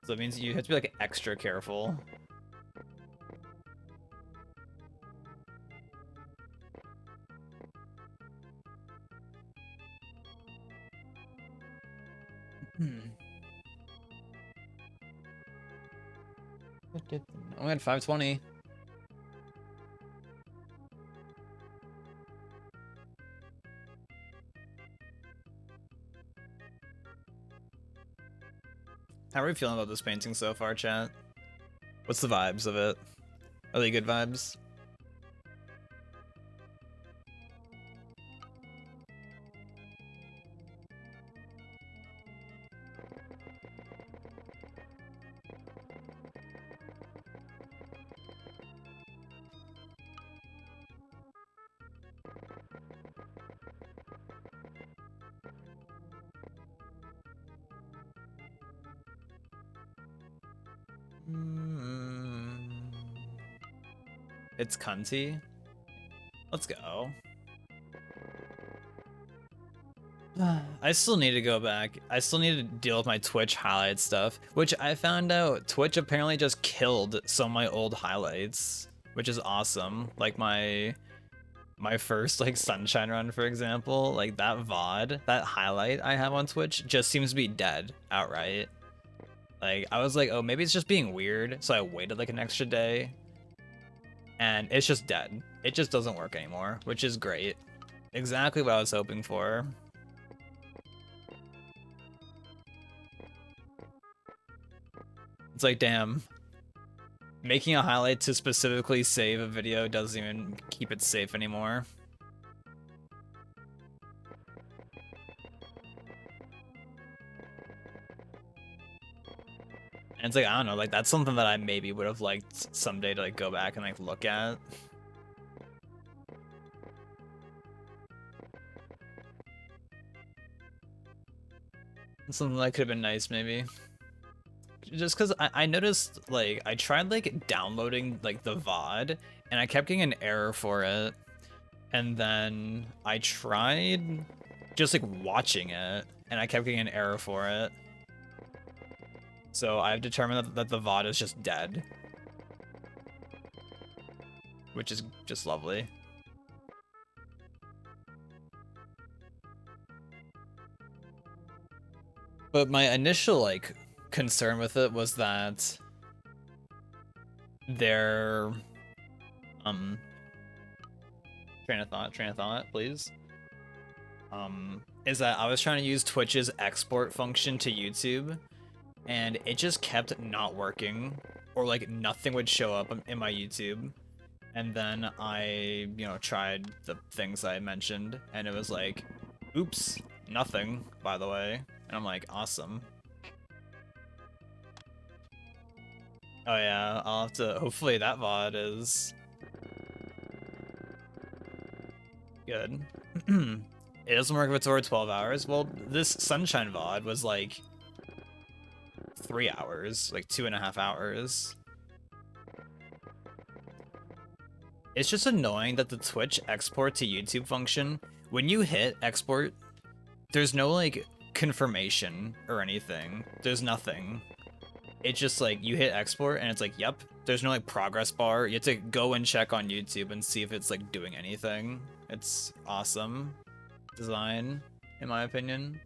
So it means you have to be, like, extra careful. Oh, I had 520. How are we feeling about this painting so far, chat? What's the vibes of it? Are they good vibes? It's cunty. Let's go. I still need to go back. I still need to deal with my Twitch highlight stuff, which I found out Twitch apparently just killed some of my old highlights, which is awesome. Like my first like Sunshine run, for example, like that VOD, that highlight I have on Twitch just seems to be dead outright. Like I was like, oh, maybe it's just being weird, so I waited like an extra day. And it's just dead. It just doesn't work anymore, which is great. Exactly what I was hoping for. It's like, damn. Making a highlight to specifically save a video doesn't even keep it safe anymore. And it's like, I don't know, like that's something that I maybe would have liked someday to like go back and like look at. Something that could have been nice, maybe. Just because I noticed, like, I tried, like, downloading, like, the VOD, and I kept getting an error for it. And then I tried just, like, watching it, and I kept getting an error for it. So I've determined that the VOD is just dead. Which is just lovely. But my initial, like, concern with it was that their train of thought, please. Is that I was trying to use Twitch's export function to YouTube, and it just kept not working, or like nothing would show up in my YouTube. And then I, tried the things I mentioned, and it was like, oops, nothing, by the way. And I'm like, awesome. Oh yeah, I'll have to, hopefully that VOD is good. It doesn't work if it's over 12 hours. Well, this Sunshine VOD was like 3 hours, like 2.5 hours. It's just annoying that the Twitch export to YouTube function, when you hit export, there's no like confirmation or anything. There's nothing. It's just like you hit export and it's like, yep, there's no like progress bar. You have to go and check on YouTube and see if it's like doing anything. It's awesome design, in my opinion.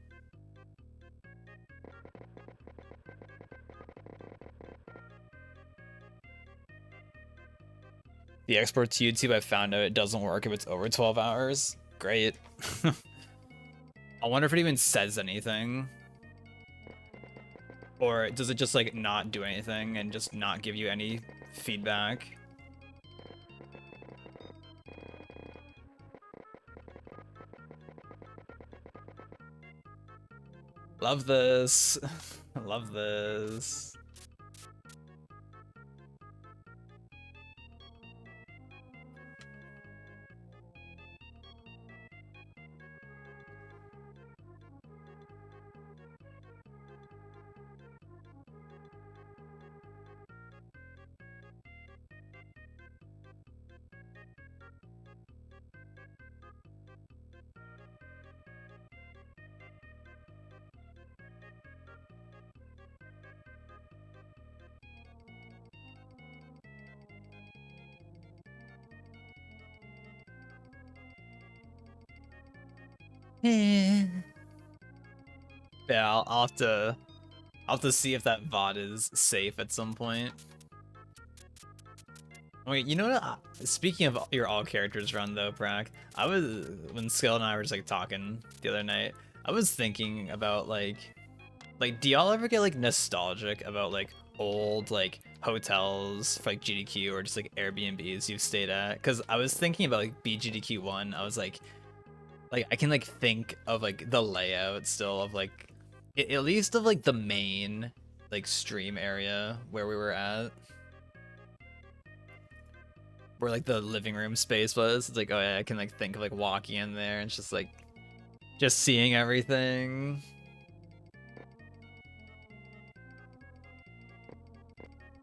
The export to YouTube, I found out it doesn't work if it's over 12 hours. Great. I wonder if it even says anything. Or does it just like not do anything and just not give you any feedback? Love this. Love this. Yeah, I'll have to see if that VOD is safe at some point. Wait, you know what? Speaking of your all characters run though, Brack, when Skill and I were just like talking the other night, I was thinking about like do y'all ever get like nostalgic about like old like hotels for like GDQ or just like Airbnbs you've stayed at? Because I was thinking about like BGDQ 1. I was like I can like think of like the layout still of like at least of like the main like stream area where we were at, where like the living room space was. It's like, oh yeah, I can like think of like walking in there and it's just like just seeing everything.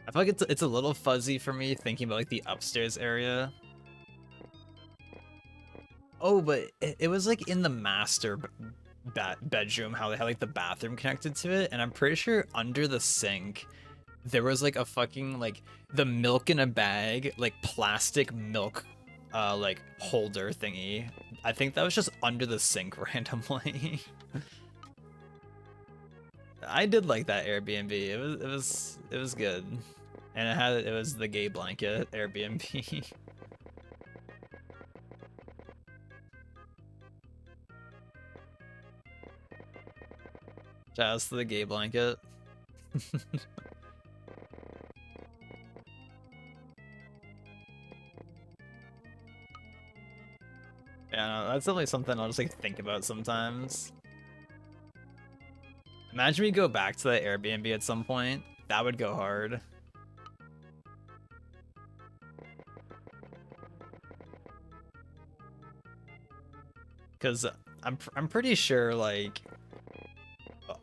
I feel like it's a little fuzzy for me thinking about like the upstairs area. Oh, but it was like in the master bedroom, how they had like the bathroom connected to it, and I'm pretty sure under the sink there was like a fucking like the milk in a bag, like plastic milk like holder thingy. I think that was just under the sink randomly. I did like that Airbnb. It was good. And it was the gay blanket Airbnb. Shouts to the gay blanket. Yeah, no, that's definitely something I'll just like think about sometimes. Imagine we go back to that Airbnb at some point, That would go hard. Because I'm pretty sure, like,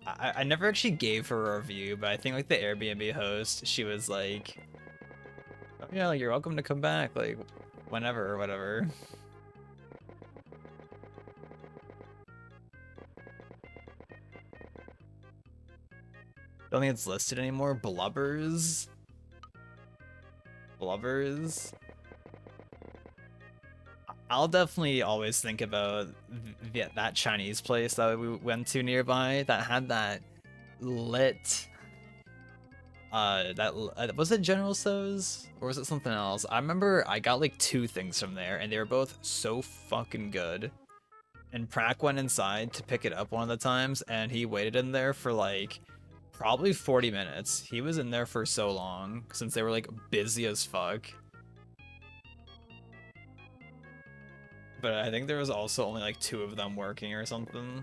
I never actually gave her a review, but I think, like, the Airbnb host, she was like, oh, yeah, like, you're welcome to come back, like, whenever or whatever. Don't think it's listed anymore. Blubbers? Blubbers? I'll definitely always think about that Chinese place that we went to nearby that had that lit was it General Tso's or was it something else? I remember I got like 2 things from there and they were both so fucking good. And Prak went inside to pick it up one of the times and he waited in there for like probably 40 minutes. He was in there for so long since they were like busy as fuck. But I think there was also only like 2 of them working or something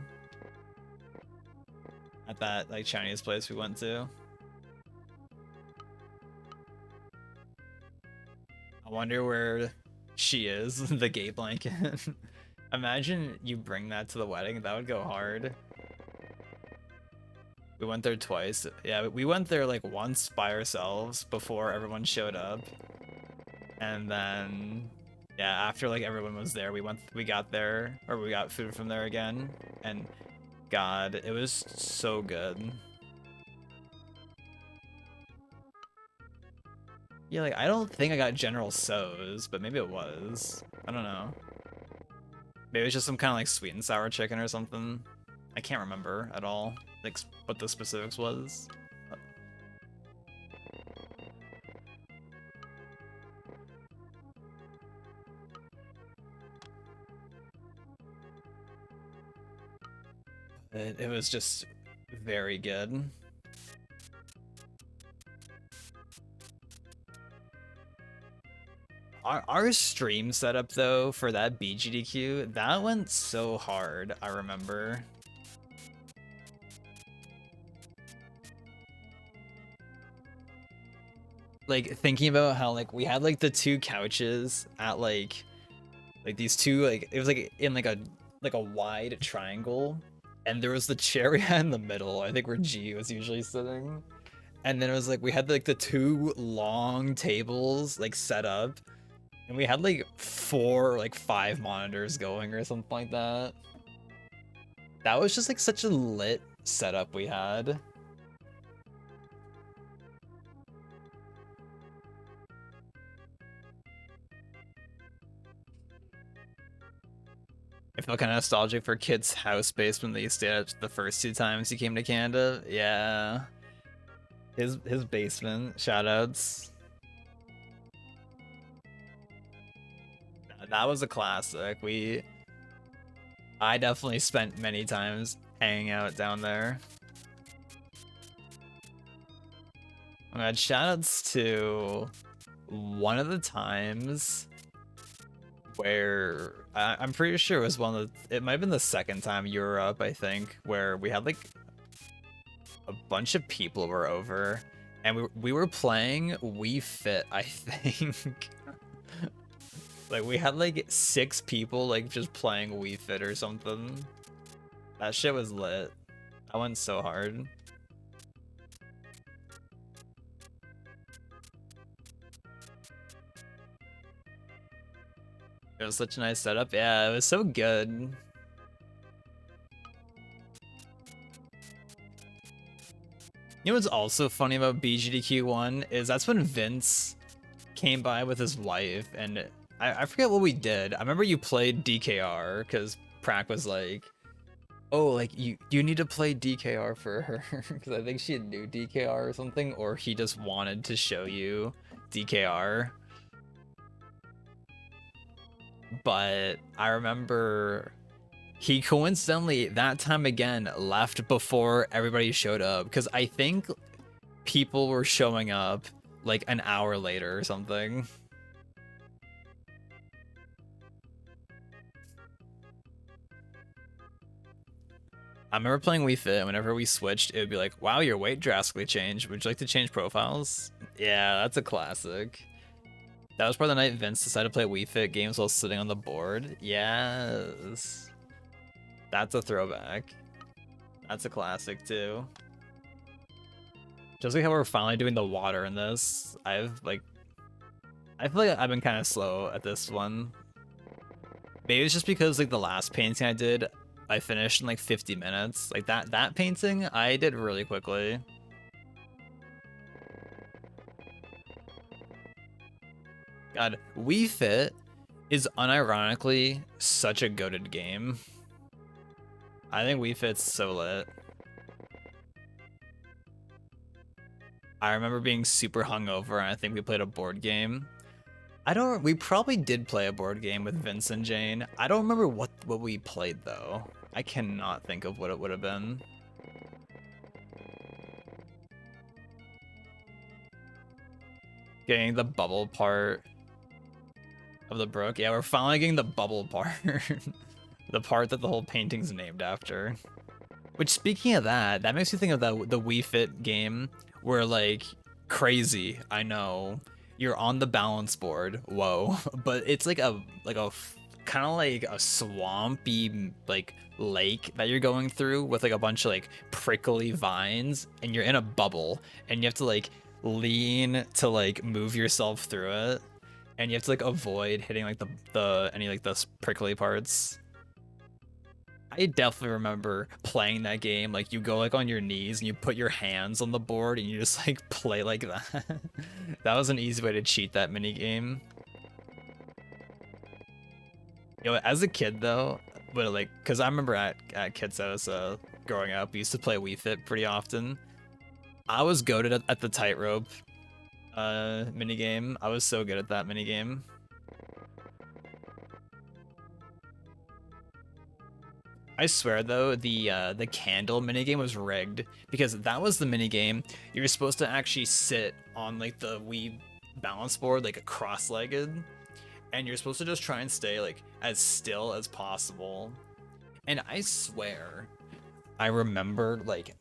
at that like Chinese place we went to. I wonder where she is, the gay blanket. Imagine you bring that to the wedding, that would go hard. We went there twice. Yeah, we went there like once by ourselves before everyone showed up. And then yeah, after like everyone was there, we got there, or we got food from there again, and God, it was so good. Yeah, like I don't think I got General Tso's, but maybe it was. I don't know. Maybe it was just some kind of like sweet and sour chicken or something. I can't remember at all, like what the specifics was. It was just very good. Our stream setup though for that BGDQ, that went so hard, I remember. Like thinking about how like we had like the 2 couches at like these 2 like it was like in like a wide triangle and there was the chair we had in the middle, I think where G was usually sitting. And then it was like we had like the 2 long tables like set up and we had like 4 or like 5 monitors going or something like that. That was just like such a lit setup we had. I feel kind of nostalgic for Kid's house basement that you stayed at the first 2 times he came to Canada. Yeah. His basement, shoutouts. That was a classic. I definitely spent many times hanging out down there. Oh my god, shoutouts to one of the times where I'm pretty sure it was it might have been the second time you were up, I think, where we had like a bunch of people were over and we were playing Wii Fit, I think. Like we had like 6 people like just playing Wii Fit or something. That shit was lit. That went so hard. It was such a nice setup. Yeah, it was so good. You know what's also funny about BGDQ1 is that's when Vince came by with his wife, and I forget what we did. I remember you played DKR because Prak was like, "Oh, like you need to play DKR for her," because I think she knew DKR or something, or he just wanted to show you DKR. But I remember he coincidentally that time again left before everybody showed up because I think people were showing up like an hour later or something. I remember playing Wii Fit, and whenever we switched, it would be like, wow, your weight drastically changed. Would you like to change profiles? Yeah, that's a classic. That was probably the night Vince decided to play Wii Fit games while sitting on the board. Yes. That's a throwback. That's a classic, too. Just like how we're finally doing the water in this, I feel like I've been kind of slow at this one. Maybe it's just because like the last painting I did, I finished in like 50 minutes. Like that painting, I did really quickly. God, Wii Fit is unironically such a goated game. I think Wii Fit's so lit. I remember being super hungover, and I think we played a board game. We probably did play a board game with Vince and Jane. I don't remember what we played though. I cannot think of what it would have been. Getting the bubble part of the Brook. Yeah, we're finally getting the bubble part. The part that the whole painting's named after. Which, speaking of that makes me think of the Wii Fit game where, like, crazy, I know, you're on the balance board, whoa, but it's like a kind of like a swampy, like, lake that you're going through with, like, a bunch of, like, prickly vines, and you're in a bubble, and you have to, like, lean to, like, move yourself through it, and you have to, like, avoid hitting, like, the prickly parts. I definitely remember playing that game. Like, you go like on your knees and you put your hands on the board and you just like play like that. That was an easy way to cheat that mini game. You know, as a kid though, but like, cause I remember at Kid's house growing up, we used to play Wii Fit pretty often. I was goated at the tightrope mini game. I was so good at that mini game. I swear though, the candle minigame was rigged because that was the minigame you were supposed to actually sit on like the Wii balance board like cross-legged, and you're supposed to just try and stay like as still as possible. And I swear, I remember like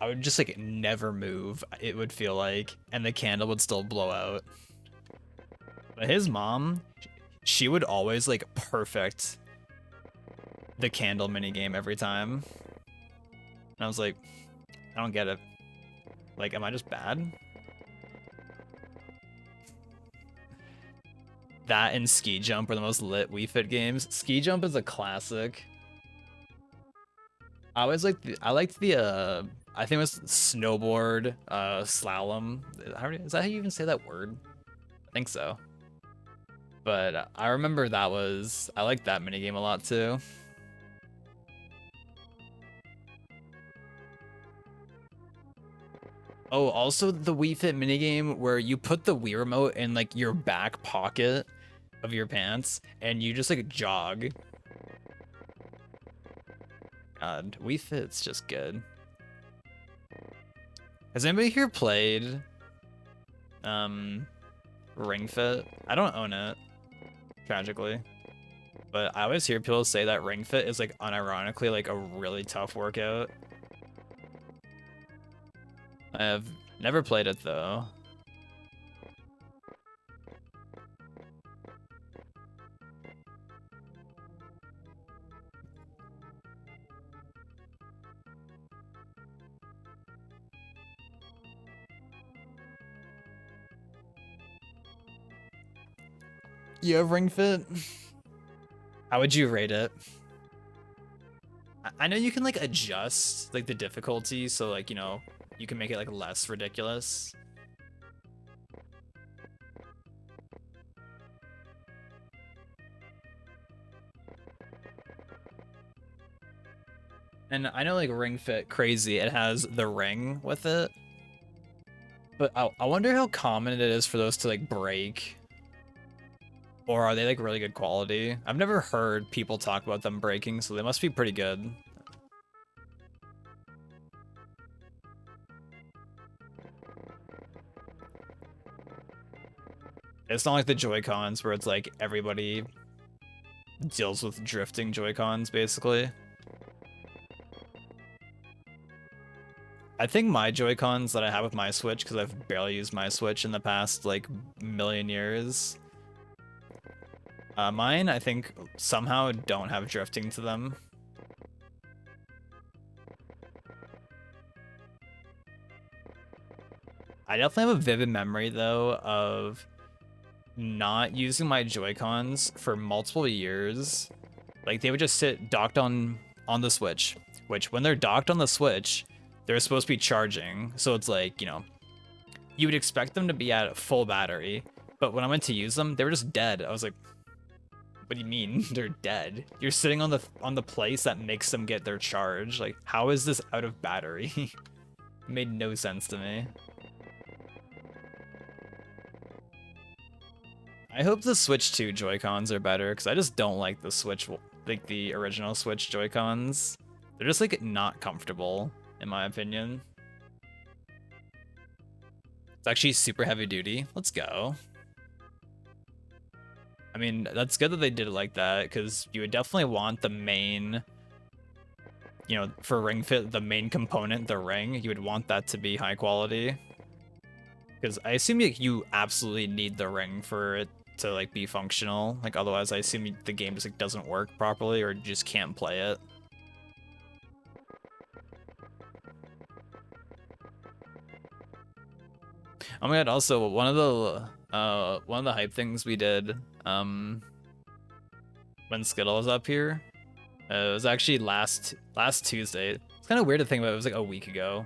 I would just like never move. It would feel like, and the candle would still blow out. But his mom, she would always like perfect the candle minigame every time. And I was like, I don't get it. Like, am I just bad? That and Ski Jump are the most lit Wii Fit games. Ski Jump is a classic. I liked the I think it was snowboard slalom. Is that how you even say that word? I think so. But I remember I liked that minigame a lot too. Oh, also the Wii Fit minigame where you put the Wii remote in like your back pocket of your pants and you just like jog. God, Wii Fit's just good. Has anybody here played Ring Fit? I don't own it, tragically. But I always hear people say that Ring Fit is like unironically like a really tough workout. I have never played it though. You have Ring Fit? How would you rate it? I know you can like adjust like the difficulty, so like, you know, you can make it like less ridiculous. And I know like Ring Fit Crazy, it has the ring with it. But I wonder how common it is for those to like break. Or are they like really good quality? I've never heard people talk about them breaking, so they must be pretty good. It's not like the Joy-Cons where it's like everybody deals with drifting Joy-Cons basically. I think my Joy-Cons that I have with my Switch, because I've barely used my Switch in the past like million years. Mine, I think, somehow don't have drifting to them. I definitely have a vivid memory though of not using my Joy-Cons for multiple years. Like they would just sit docked on the Switch, which when they're docked on the Switch, they're supposed to be charging. So it's like, you know, you would expect them to be at full battery, but when I went to use them, they were just dead. I was like, what do you mean they're dead? You're sitting on the place that makes them get their charge. Like, how is this out of battery? It made no sense to me. I hope the Switch 2 Joy-Cons are better, because I just don't like the Switch, like the original Switch Joy-Cons. They're just like not comfortable, in my opinion. It's actually super heavy duty. Let's go. I mean, that's good that they did it like that, because you would definitely want the main, you know, for Ring Fit, the main component, the ring, you would want that to be high quality. Because I assume you absolutely need the ring for it to like be functional. Like otherwise, I assume the game just like doesn't work properly, or you just can't play it. Oh my god! Also, one of the hype things we did when Skittle was up here, it was actually last Tuesday. It's kind of weird to think about. It was like a week ago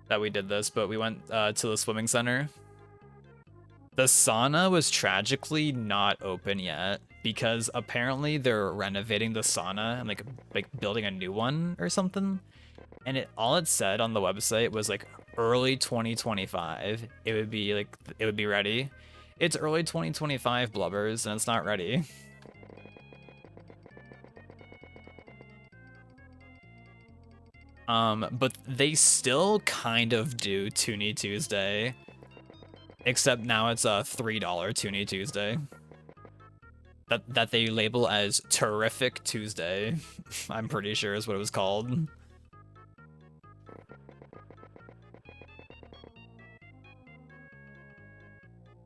that we did this, but we went to the swimming center. The sauna was tragically not open yet because apparently they're renovating the sauna and like building a new one or something. And all it said on the website was like early 2025. It would be ready. It's early 2025, Blubbers, and it's not ready. But they still kind of do Toonie Tuesday. Except now it's a $3 Toonie Tuesday. That they label as Terrific Tuesday. I'm pretty sure is what it was called.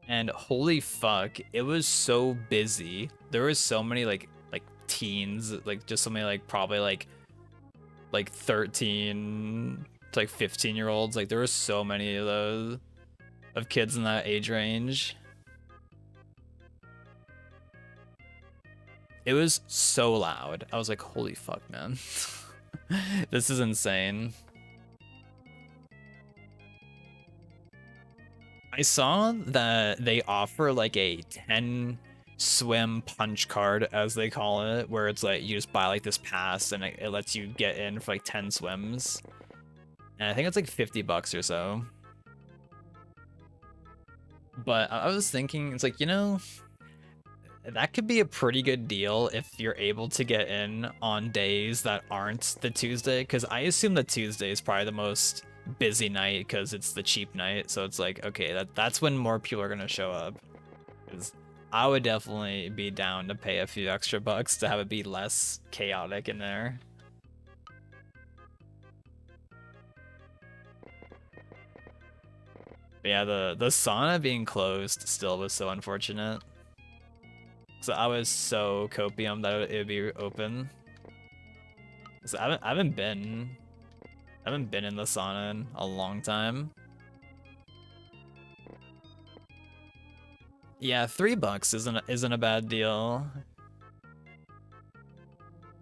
And holy fuck, it was so busy. There was so many like teens, like just so many like probably like 13 to like 15-year-olds. Like there were so many of those of kids in that age range. It was so loud. I was like, holy fuck, man. This is insane. I saw that they offer like a 10 swim punch card, as they call it, where it's like you just buy like this pass and it lets you get in for like 10 swims. And I think it's like 50 bucks or so. But I was thinking, it's like, you know, that could be a pretty good deal if you're able to get in on days that aren't the Tuesday, because I assume the Tuesday is probably the most busy night because it's the cheap night. So it's like, okay, that's when more people are gonna show up. Because I would definitely be down to pay a few extra bucks to have it be less chaotic in there. But yeah, the sauna being closed still was so unfortunate. So I was so copium that it would be open. So I haven't been in the sauna in a long time. Yeah, $3 isn't a bad deal.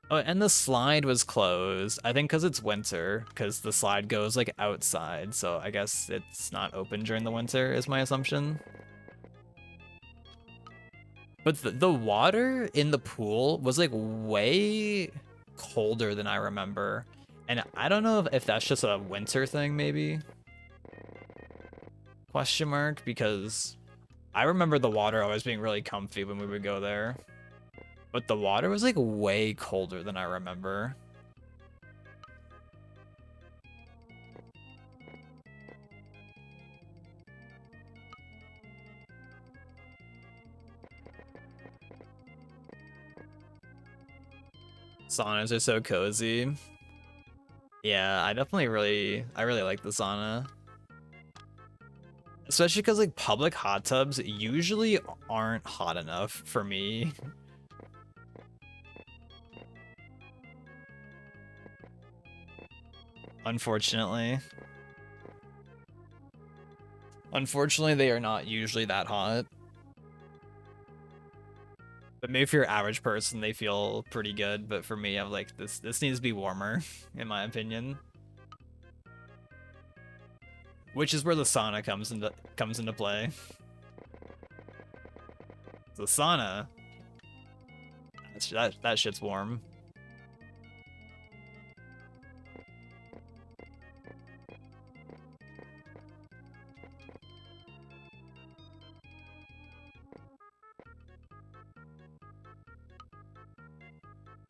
Oh, and the slide was closed. I think because it's winter, because the slide goes like outside. So I guess it's not open during the winter is my assumption. But the water in the pool was like way colder than I remember. And I don't know if that's just a winter thing, maybe? Question mark, because I remember the water always being really comfy when we would go there. But the water was like way colder than I remember. Saunas are so cozy. Yeah, I really like the sauna. Especially because like public hot tubs usually aren't hot enough for me. Unfortunately. Unfortunately, they are not usually that hot. But maybe for your average person, they feel pretty good. But for me, I'm like, this needs to be warmer, in my opinion. Which is where the sauna comes into play. The sauna, that shit's warm.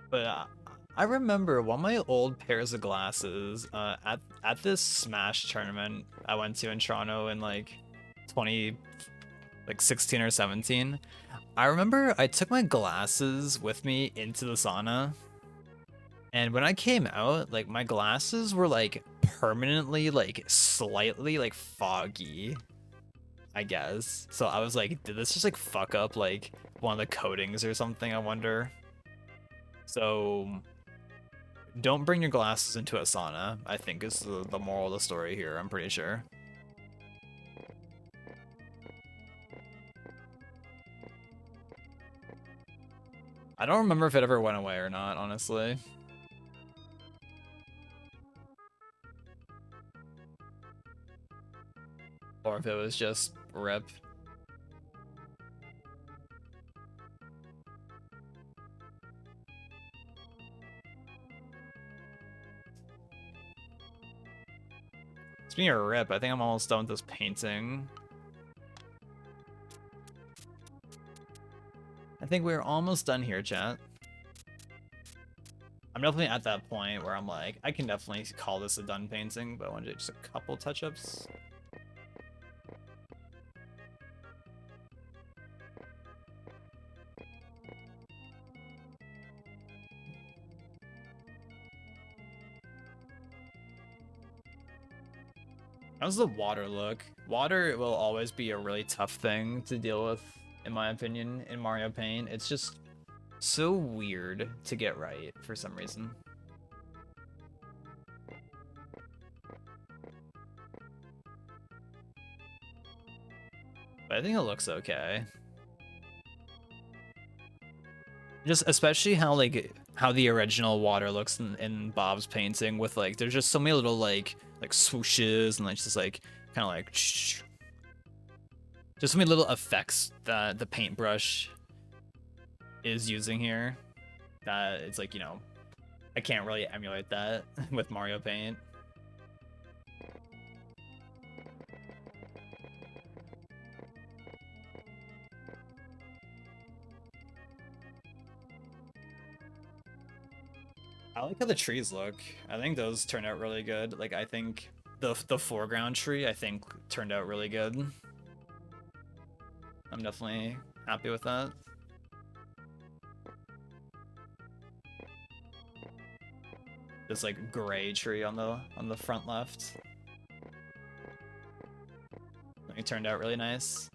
But I remember one of my old pairs of glasses at this Smash tournament I went to in Toronto in like 20 like 16 or 17. I remember I took my glasses with me into the sauna, and when I came out, like my glasses were like permanently like slightly like foggy, I guess. So I was like, did this just like fuck up like one of the coatings or something, I wonder? So don't bring your glasses into a sauna, I think is the moral of the story here, I'm pretty sure. I don't remember if it ever went away or not, honestly. Or if it was just rip. Speaking of rip, I think I'm almost done with this painting. I think we're almost done here, chat. I'm definitely at that point where I'm like, I can definitely call this a done painting, but I want to do just a couple touch-ups. How's the water look? Water will always be a really tough thing to deal with, in my opinion, in Mario Paint. It's just so weird to get right for some reason. But I think it looks okay. Just especially how like how the original water looks in Bob's painting with like there's just so many little like swooshes and like just like kind of like just so many little effects that the paintbrush is using here that it's like, you know, I can't really emulate that with Mario Paint. I like how the trees look. I think those turned out really good. Like I think the foreground tree I think turned out really good. I'm definitely happy with that. This like gray tree on the front left. It turned out really nice.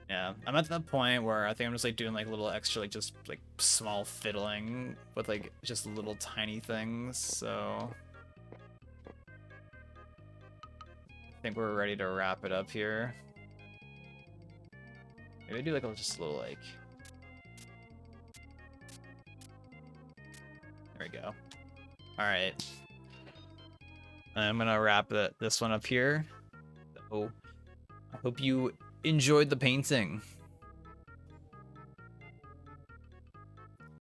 Yeah, I'm at that point where I think I'm just like doing like little extra like just like small fiddling with like just little tiny things, so I think we're ready to wrap it up here. Maybe do like just a little like... There we go. Alright. I'm gonna wrap this one up here. So, I hope you enjoyed the painting.